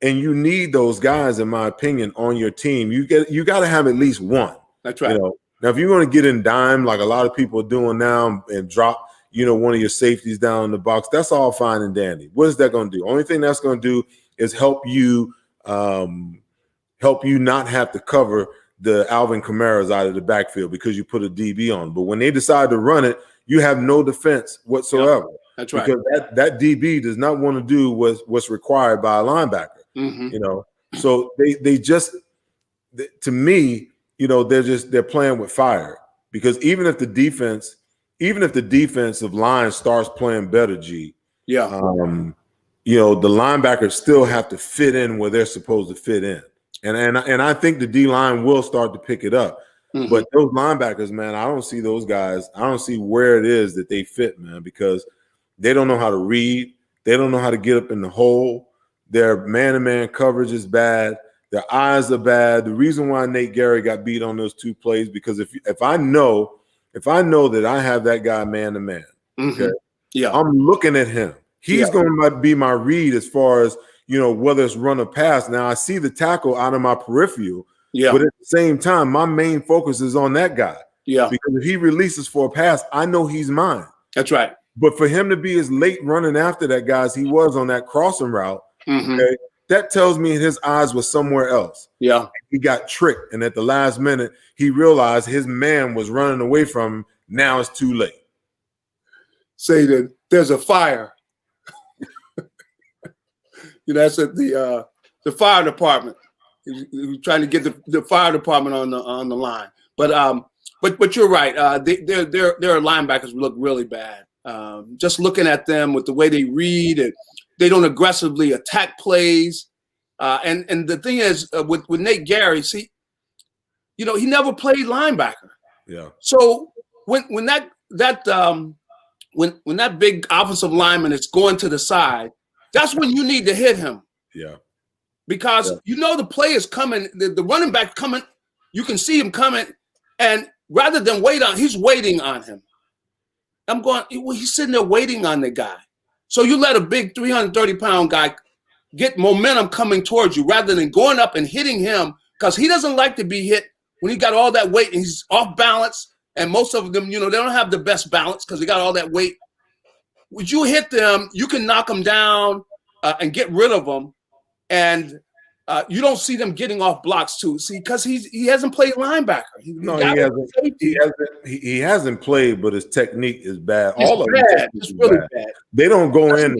you need those guys, in my opinion, on your team. You got to have at least one. That's right. Now, if you're going to get in dime like a lot of people are doing now and drop, one of your safeties down in the box, that's all fine and dandy. What is that going to do? Only thing that's going to do is help you not have to cover the Alvin Kamara's out of the backfield because you put a DB on. But when they decide to run it, you have no defense whatsoever. Yep, that's right. Because that DB does not want to do what's required by a linebacker. Mm-hmm. So they just, to me, they're playing with fire, because even if the defensive line starts playing better, the linebackers still have to fit in where they're supposed to fit in. And I think the D-line will start to pick it up. Mm-hmm. But those linebackers, man, I don't see those guys. I don't see where it is that they fit, man, because they don't know how to read. They don't know how to get up in the hole. Their man-to-man coverage is bad. Their eyes are bad. The reason why Nate Gary got beat on those two plays, because if I know that I have that guy man-to-man, okay, I'm looking at him. He's going to be my read as far as, whether it's run or pass. Now, I see the tackle out of my peripheral, but at the same time, my main focus is on that guy. Yeah. Because if he releases for a pass, I know he's mine. That's right. But for him to be as late running after that guy as he was on that crossing route, okay, that tells me his eyes were somewhere else. Yeah. He got tricked, and at the last minute, he realized his man was running away from him. Now it's too late. Say that there's a fire. That's at the fire department. He was trying to get the fire department on the line. But you're right. Their linebackers look really bad. Just looking at them with the way they read, and they don't aggressively attack plays. And the thing is, with Nate Gary, see, he never played linebacker. Yeah. So when that big offensive lineman is going to the side, that's when you need to hit him. Yeah. Because the play is coming, the running back coming, you can see him coming, and rather than he's waiting on him. I'm going, he's sitting there waiting on the guy. So you let a big 330-pound guy get momentum coming towards you rather than going up and hitting him, because he doesn't like to be hit when he got all that weight and he's off balance. And most of them, they don't have the best balance because they got all that weight. Would you hit them, you can knock them down and get rid of them. And you don't see them getting off blocks too. See, because he hasn't played linebacker. He hasn't played, but his technique is bad. It's all bad. of them It's really bad. They don't go in.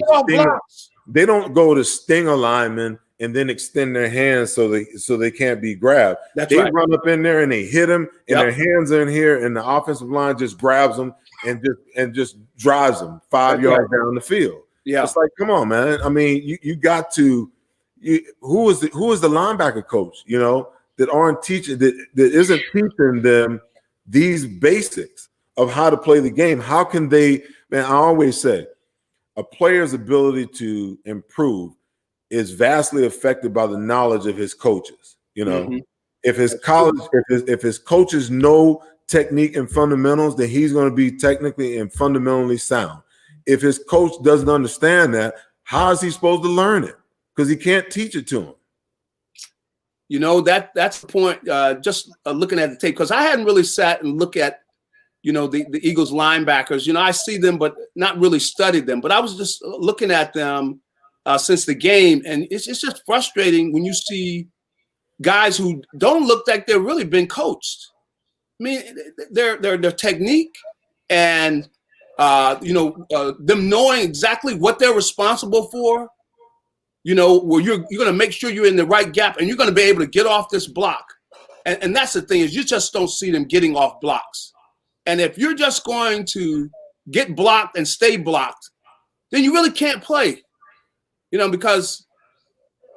They don't go to sting a lineman and then extend their hands so they can't be grabbed. They run up in there and they hit him, and their hands are in here, and the offensive line just grabs them and just drives them 5 yards down the field. Yeah, it's like, come on, man. I mean, you got to. Who is the linebacker coach? That aren't teaching that isn't teaching them these basics of how to play the game. How can they? Man, I always say, a player's ability to improve is vastly affected by the knowledge of his coaches. If his if his coaches know technique and fundamentals, then he's going to be technically and fundamentally sound. If his coach doesn't understand that, how is he supposed to learn it? Because he can't teach it to him. That's the point. Just looking at the tape, because I hadn't really sat and looked at, the Eagles linebackers. I see them, but not really studied them. But I was just looking at them since the game, and it's just frustrating when you see guys who don't look like they've really been coached. I mean, their technique and them knowing exactly what they're responsible for. Where you're going to make sure you're in the right gap and you're going to be able to get off this block. And that's the thing, is you just don't see them getting off blocks. And if you're just going to get blocked and stay blocked, then you really can't play, because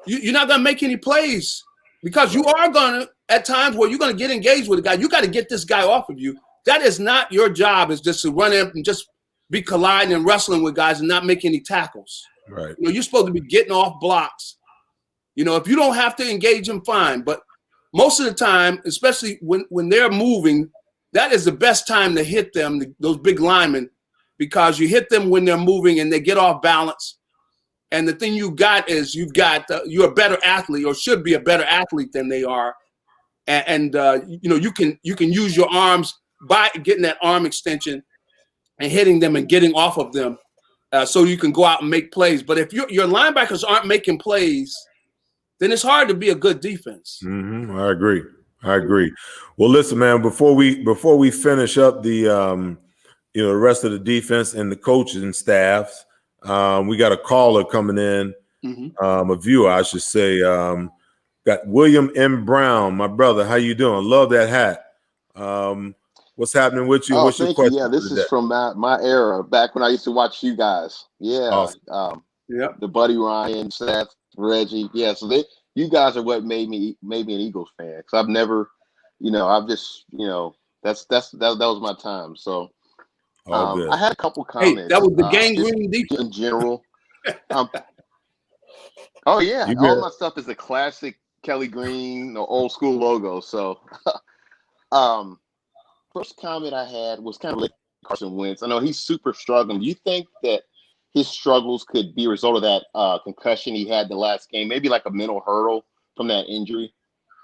you're not going to make any plays, because you are going to, at times where you're going to get engaged with a guy, you got to get this guy off of you. That is not your job, is just to run in and just be colliding and wrestling with guys and not make any tackles. Right. You're supposed to be getting off blocks. If you don't have to engage them, fine. But most of the time, especially when they're moving, that is the best time to hit them, those big linemen, because you hit them when they're moving and they get off balance. And the thing you got is you're a better athlete, or should be a better athlete than they are. And you can use your arms by getting that arm extension and hitting them and getting off of them. So you can go out and make plays. But if your linebackers aren't making plays, then it's hard to be a good defense. Mm-hmm. I agree. Well, listen, man, before we finish up the rest of the defense and the coaches and staffs, we got a caller coming in, a viewer, I should say. Got William M. Brown, my brother. How you doing? Love that hat. What's happening with you? What's your question? Yeah, this is from my era, back when I used to watch you guys. Yeah. Awesome. The Buddy Ryan, Seth, Reggie. Yeah, so you guys are what made me an Eagles fan. Because I've never, I've just, that was my time. So I had a couple comments. Hey, that was the gang green defense in general. Oh yeah, all my stuff is the classic Kelly Green or old school logo. So first comment I had was kind of like Carson Wentz. I know he's super struggling. Do you think that his struggles could be a result of that concussion he had the last game? Maybe like a mental hurdle from that injury?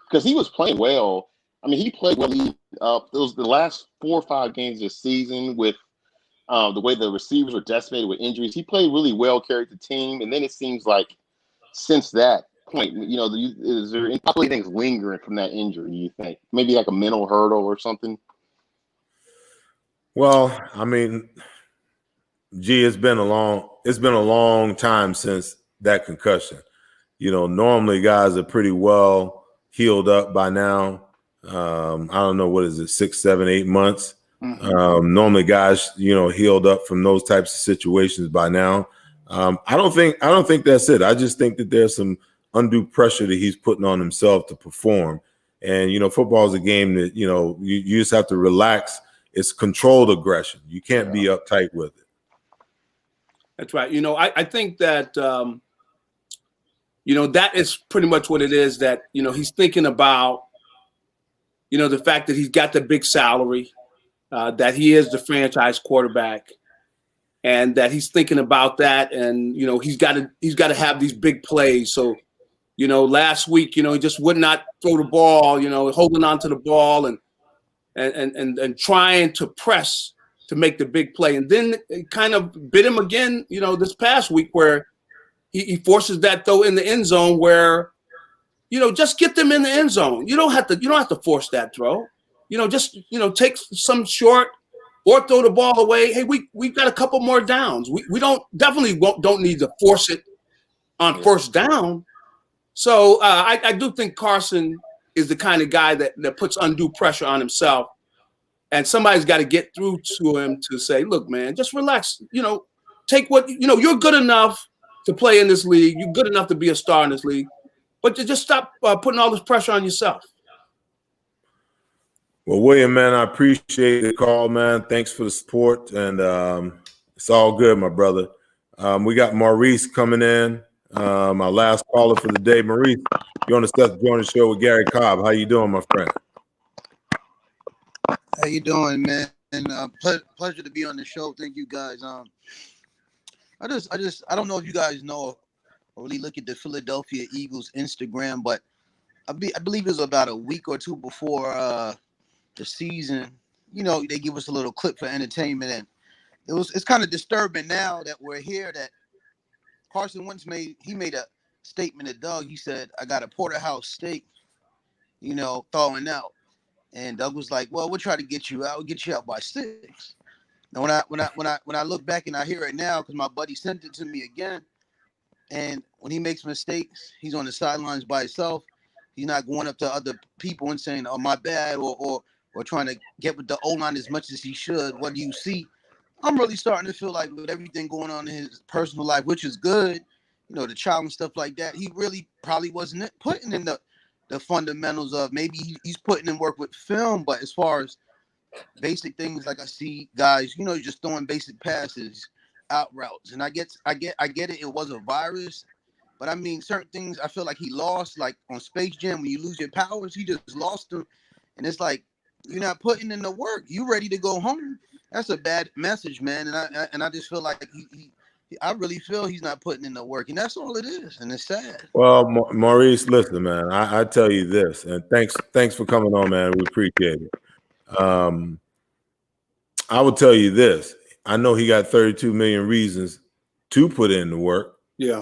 Because he was playing well. I mean, he played well. It was the last 4 or 5 games this season with the way the receivers were decimated with injuries. He played really well, carried the team. And then it seems like since that, point, is there any possibly things lingering from that injury? You think maybe like a mental hurdle or something? Well, I mean, it's been a long time since that concussion. Normally guys are pretty well healed up by now. I don't know, what is it, 6, 7, 8 months? Mm-hmm. Normally guys, healed up from those types of situations by now. I don't think that's it. I just think that there's some undue pressure that he's putting on himself to perform. And, football is a game that, you just have to relax. It's controlled aggression. You can't be uptight with it. That's right. I think that, that is pretty much what it is, that, he's thinking about, the fact that he's got the big salary, that he is the franchise quarterback, and that he's thinking about that. And, he's got to have these big plays. So, last week, he just would not throw the ball, holding on to the ball and trying to press to make the big play. And then it kind of bit him again, this past week, where he forces that throw in the end zone where, just get them in the end zone. You don't have to force that throw. Just take some short or throw the ball away. Hey, we've got a couple more downs. We don't need to force it on first down. So I do think Carson is the kind of guy that puts undue pressure on himself, and somebody's got to get through to him to say, look, man, just relax. Take what you're good enough to play in this league. You're good enough to be a star in this league, but just stop putting all this pressure on yourself. Well, William, man, I appreciate the call, man. Thanks for the support, and it's all good, my brother. We got Maurice coming in, our last caller for the day. Maurice, you're on the Seth Joyner Show with Gary Cobb. How you doing, my friend? How you doing, man? And pleasure to be on the show. Thank you, guys. I don't know if you guys know or really look at the Philadelphia Eagles Instagram, but I believe it was about a week or two before the season. They give us a little clip for entertainment, and it's kind of disturbing now that we're here that Carson Wentz made a statement to Doug. He said, "I got a porterhouse steak, thawing out." And Doug was like, "Well, we'll try to get you out. We'll get you out by 6." Now, when I look back and I hear it now, because my buddy sent it to me again, and when he makes mistakes, he's on the sidelines by himself. He's not going up to other people and saying, "Oh, my bad," or trying to get with the O-line as much as he should. What do you see? I'm really starting to feel like with everything going on in his personal life, which is good, the child and stuff like that, he really probably wasn't putting in the fundamentals of, maybe he's putting in work with film, but as far as basic things, like I see guys, just throwing basic passes, out routes, and I get it. It was a virus, but I mean, certain things I feel like he lost, like on Space Jam, when you lose your powers, he just lost them, and it's like you're not putting in the work. You ready to go home? That's a bad message, man. And I just feel like I really feel he's not putting in the work, and that's all it is, and it's sad. Well, Maurice, listen, man, I tell you this, and thanks for coming on, man. We appreciate it. I will tell you this. I know he got 32 million reasons to put in the work. Yeah.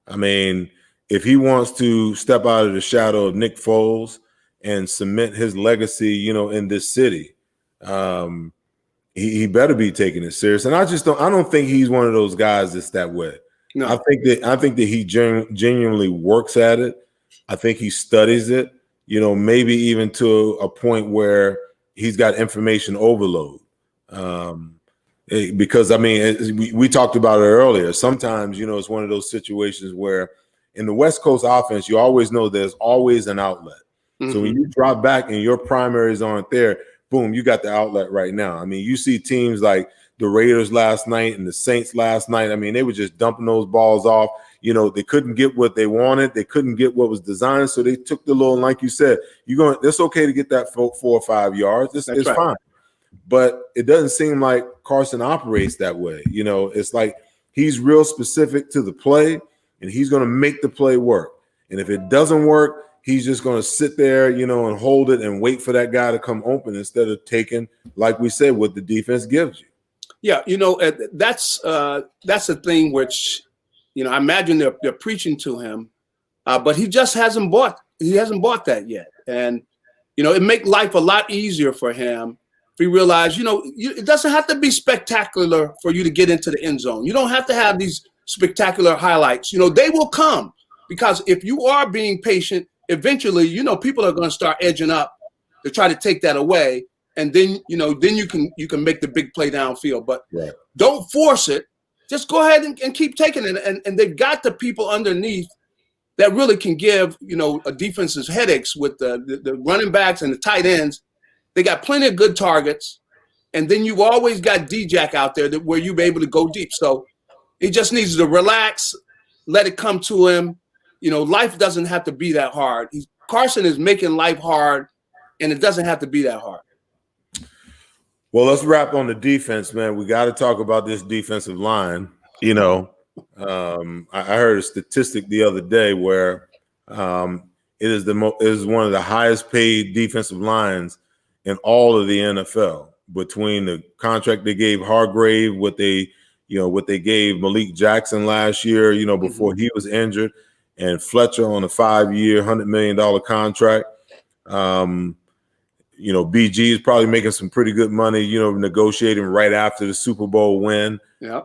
I mean, if he wants to step out of the shadow of Nick Foles and cement his legacy, in this city, he better be taking it serious. And I don't think he's one of those guys that's that way. No. I think that he genuinely works at it. I think he studies it, maybe even to a point where he's got information overload. Because I mean, we talked about it earlier. Sometimes, it's one of those situations where in the West Coast offense, you always know there's always an outlet. Mm-hmm. So when you drop back and your primaries aren't there, boom, you got the outlet right now. I mean, you see teams like the Raiders last night and the Saints last night. I mean, they were just dumping those balls off. They couldn't get what they wanted. They couldn't get what was designed. So they took the little, like you said, it's okay to get that 4 or 5 yards. It's right. Fine. But it doesn't seem like Carson operates that way. It's like he's real specific to the play, and he's going to make the play work. And if it doesn't work, he's just going to sit there, and hold it and wait for that guy to come open instead of taking, like we said, what the defense gives you. Yeah, that's a thing which, I imagine they're preaching to him but he just hasn't bought that yet. And it make life a lot easier for him if he realize, it doesn't have to be spectacular for you to get into the end zone. You don't have to have these spectacular highlights. They will come, because if you are being patient, eventually, people are going to start edging up to try to take that away. And then, then you can make the big play downfield, but Right. Don't force it. Just go ahead and keep taking it. And they've got the people underneath that really can give, a defense's headaches with the running backs and the tight ends. They got plenty of good targets. And then you've always got D-Jack out there where you'll be able to go deep. So he just needs to relax, let it come to him. Life doesn't have to be that hard. Carson is making life hard, and it doesn't have to be that hard. Well, let's wrap on the defense, man. We got to talk about this defensive line. I heard a statistic the other day where it is one of the highest paid defensive lines in all of the NFL, between the contract they gave Hargrave, what they gave Malik Jackson last year, before he was injured, and Fletcher on a 5-year, $100 million contract. BG is probably making some pretty good money, negotiating right after the Super Bowl win. Yeah.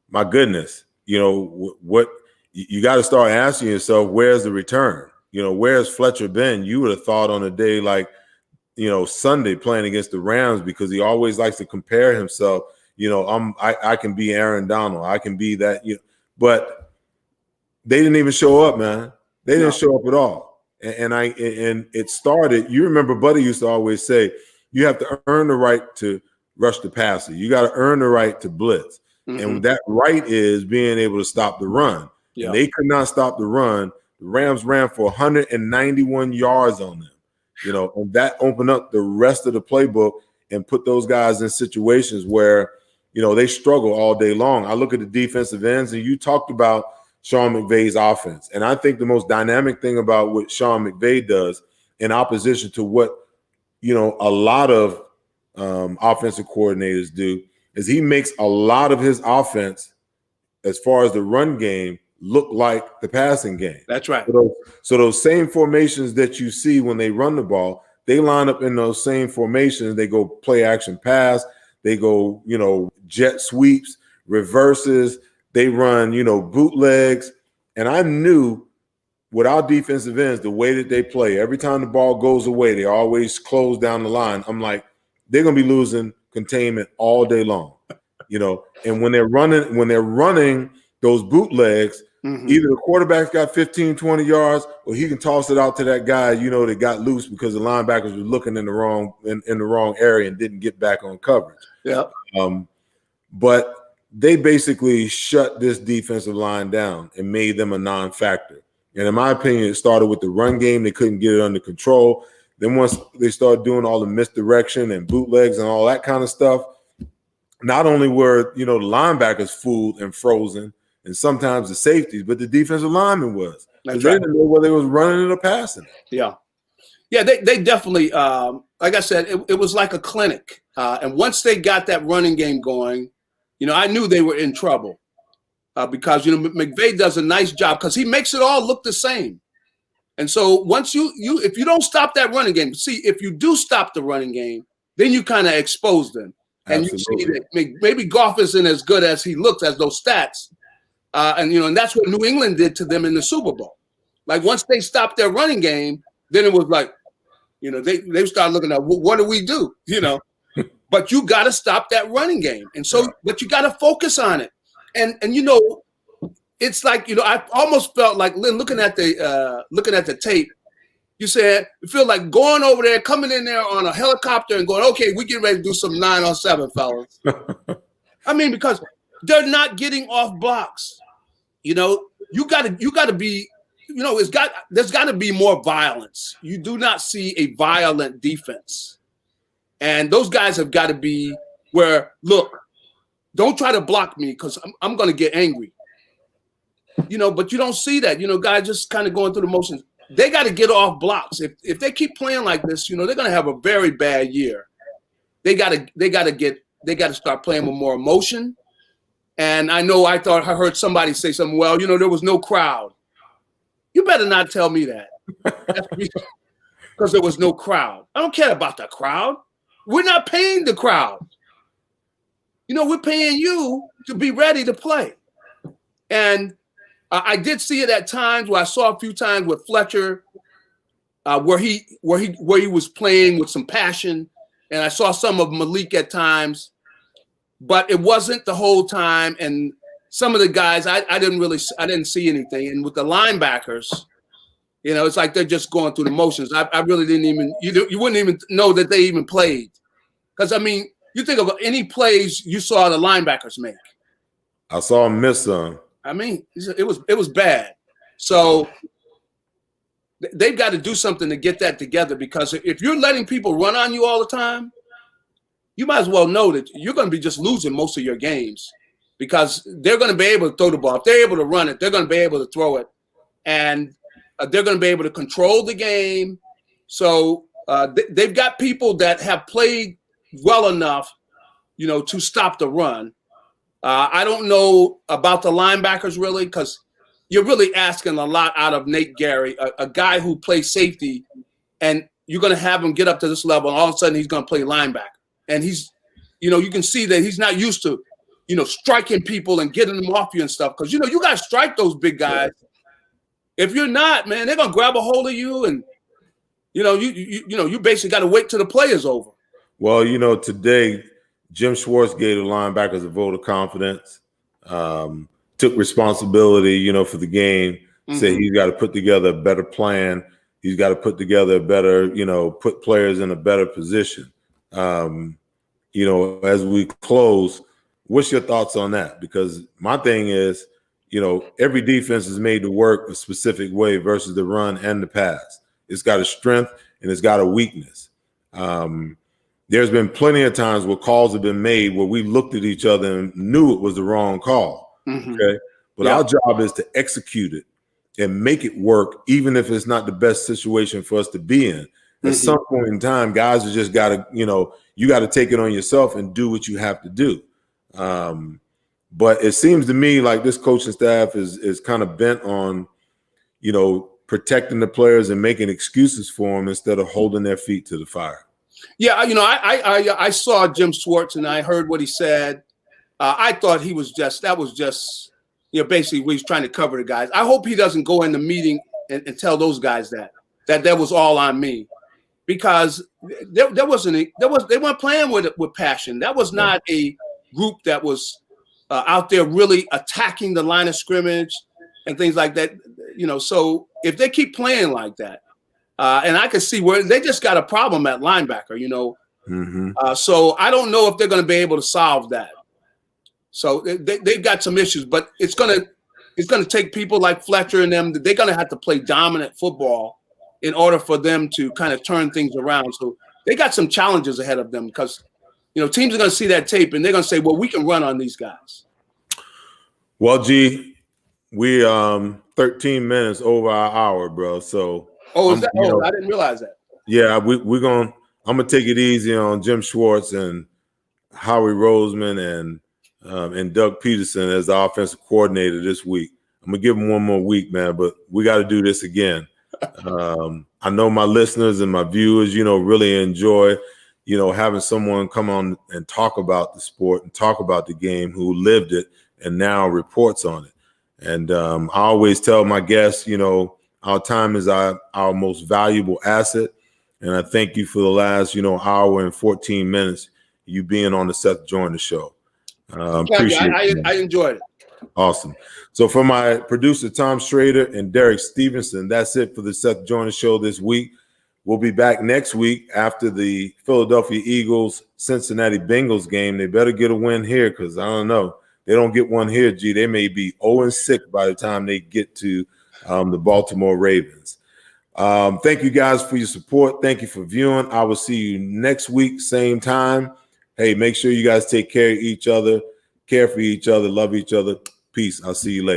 My goodness, what you got to start asking yourself, where's the return? Where's Fletcher been? You would have thought on a day like, Sunday playing against the Rams, because he always likes to compare himself. I can be Aaron Donald. I can be that, but they didn't even show up, man. They didn't show up at all. And it started, you remember Buddy used to always say, you have to earn the right to rush the passer. You got to earn the right to blitz. Mm-hmm. And that right is being able to stop the run. Yeah. And they could not stop the run. The Rams ran for 191 yards on them, and that opened up the rest of the playbook and put those guys in situations where, they struggle all day long. I look at the defensive ends, and you talked about Sean McVay's offense. And I think the most dynamic thing about what Sean McVay does, in opposition to what, a lot of offensive coordinators do, is he makes a lot of his offense, as far as the run game, look like the passing game. That's right. So those same formations that you see when they run the ball, they line up in those same formations. They go play action pass. They go, jet sweeps, reverses. They run, bootlegs. And I knew with our defensive ends, the way that they play, every time the ball goes away, they always close down the line. I'm like, they're going to be losing containment all day long, and when they're running those bootlegs, mm-hmm. either the quarterback's got 15, 20 yards, or he can toss it out to that guy, that got loose because the linebackers were looking in the wrong area and didn't get back on coverage. Yeah. But they basically shut this defensive line down and made them a non-factor. And in my opinion, it started with the run game. They couldn't get it under control. Then once they started doing all the misdirection and bootlegs and all that kind of stuff, not only were, the linebackers fooled and frozen, and sometimes the safeties, but the defensive lineman was. That's they right. didn't know whether they was running it or passing it. Yeah. Yeah, they definitely, like I said, it was like a clinic. And once they got that running game going, I knew they were in trouble because, McVay does a nice job because he makes it all look the same. And so once if you don't stop that running game, see, if you do stop the running game, then you kind of expose them. And Absolutely. You see that maybe Goff isn't as good as he looks, as those stats. And that's what New England did to them in the Super Bowl. Like once they stopped their running game, then it was like, they started looking at, well, what do we do? But you got to stop that running game. And so, but you got to focus on it. And it's like, I almost felt like looking at the tape, you said, you feel like going over there, coming in there on a helicopter and going, okay, we get ready to do some 9-on-7, fellas. I mean, because they're not getting off blocks. You got to be, there's got to be more violence. You do not see a violent defense. And those guys have got to be where, look, don't try to block me because I'm going to get angry. But you don't see that. Guys just kind of going through the motions. They got to get off blocks. If they keep playing like this, they're going to have a very bad year. They got to start playing with more emotion. And I heard somebody say something. Well, there was no crowd. You better not tell me that. Because there was no crowd. I don't care about the crowd. We're not paying the crowd. We're paying you to be ready to play. And I did see it at times where I saw a few times with Fletcher where he was playing with some passion. And I saw some of Malik at times, but it wasn't the whole time. And some of the guys, I didn't see anything. And with the linebackers, it's like they're just going through the motions. I really didn't even, you wouldn't even know that they even played. Because, you think of any plays you saw the linebackers make. I saw him miss some. It was bad. So they've got to do something to get that together, because if you're letting people run on you all the time, you might as well know that you're going to be just losing most of your games, because they're going to be able to throw the ball. If they're able to run it, they're going to be able to throw it. And they're going to be able to control the game. So they've got people that have played well enough, to stop the run. I don't know about the linebackers really, because you're really asking a lot out of Nate Gary, a guy who plays safety, and you're going to have him get up to this level, and all of a sudden he's going to play linebacker. And he's, you can see that he's not used to, striking people and getting them off you and stuff, because, you got to strike those big guys. If you're not, man, they're going to grab a hold of you, and, you basically got to wait till the play is over. Well, today Jim Schwartz gave the linebackers a vote of confidence, took responsibility, for the game, said he's got to put together a better plan. He's got to put together a better, put players in a better position. As we close, what's your thoughts on that? Because my thing is, every defense is made to work a specific way versus the run and the pass. It's got a strength and it's got a weakness. There's been plenty of times where calls have been made where we looked at each other and knew it was the wrong call. Okay. But our job is to execute it and make it work, even if it's not the best situation for us to be in. At some point in time, guys have just got to, you got to take it on yourself and do what you have to do. But it seems to me like this coaching staff is kind of bent on, protecting the players and making excuses for them instead of holding their feet to the fire. Yeah, I saw Jim Schwartz and I heard what he said. I thought that was just basically what he's trying to cover the guys. I hope he doesn't go in the meeting and tell those guys that was all on me, because they weren't playing with passion. That was not a group that was out there really attacking the line of scrimmage and things like that. So if they keep playing like that, and I can see where they just got a problem at linebacker, so I don't know if they're going to be able to solve that. So they've got some issues, but it's going to take people like Fletcher and them. They're going to have to play dominant football in order for them to kind of turn things around. So they got some challenges ahead of them, because teams are going to see that tape and they're going to say, well, we can run on these guys. Well, G, we 13 minutes over our hour, bro. So I didn't realize that. Yeah, I'm gonna take it easy on Jim Schwartz and Howie Roseman and Doug Peterson as the offensive coordinator this week. I'm gonna give them one more week, man, but we got to do this again. I know my listeners and my viewers, really enjoy, having someone come on and talk about the sport and talk about the game who lived it and now reports on it. And I always tell my guests, our time is our most valuable asset. And I thank you for the last, hour and 14 minutes, you being on the Seth Joyner Show. Appreciate it. I enjoyed it. Awesome. So for my producer, Tom Schrader and Derek Stevenson, that's it for the Seth Joyner Show this week. We'll be back next week after the Philadelphia Eagles Cincinnati Bengals game. They better get a win here, because I don't know. They don't get one here, G. They may be 0-6 by the time they get to the Baltimore Ravens. Thank you guys for your support. Thank you for viewing. I will see you next week, same time. Hey, make sure you guys take care of each other, care for each other, love each other. Peace. I'll see you later.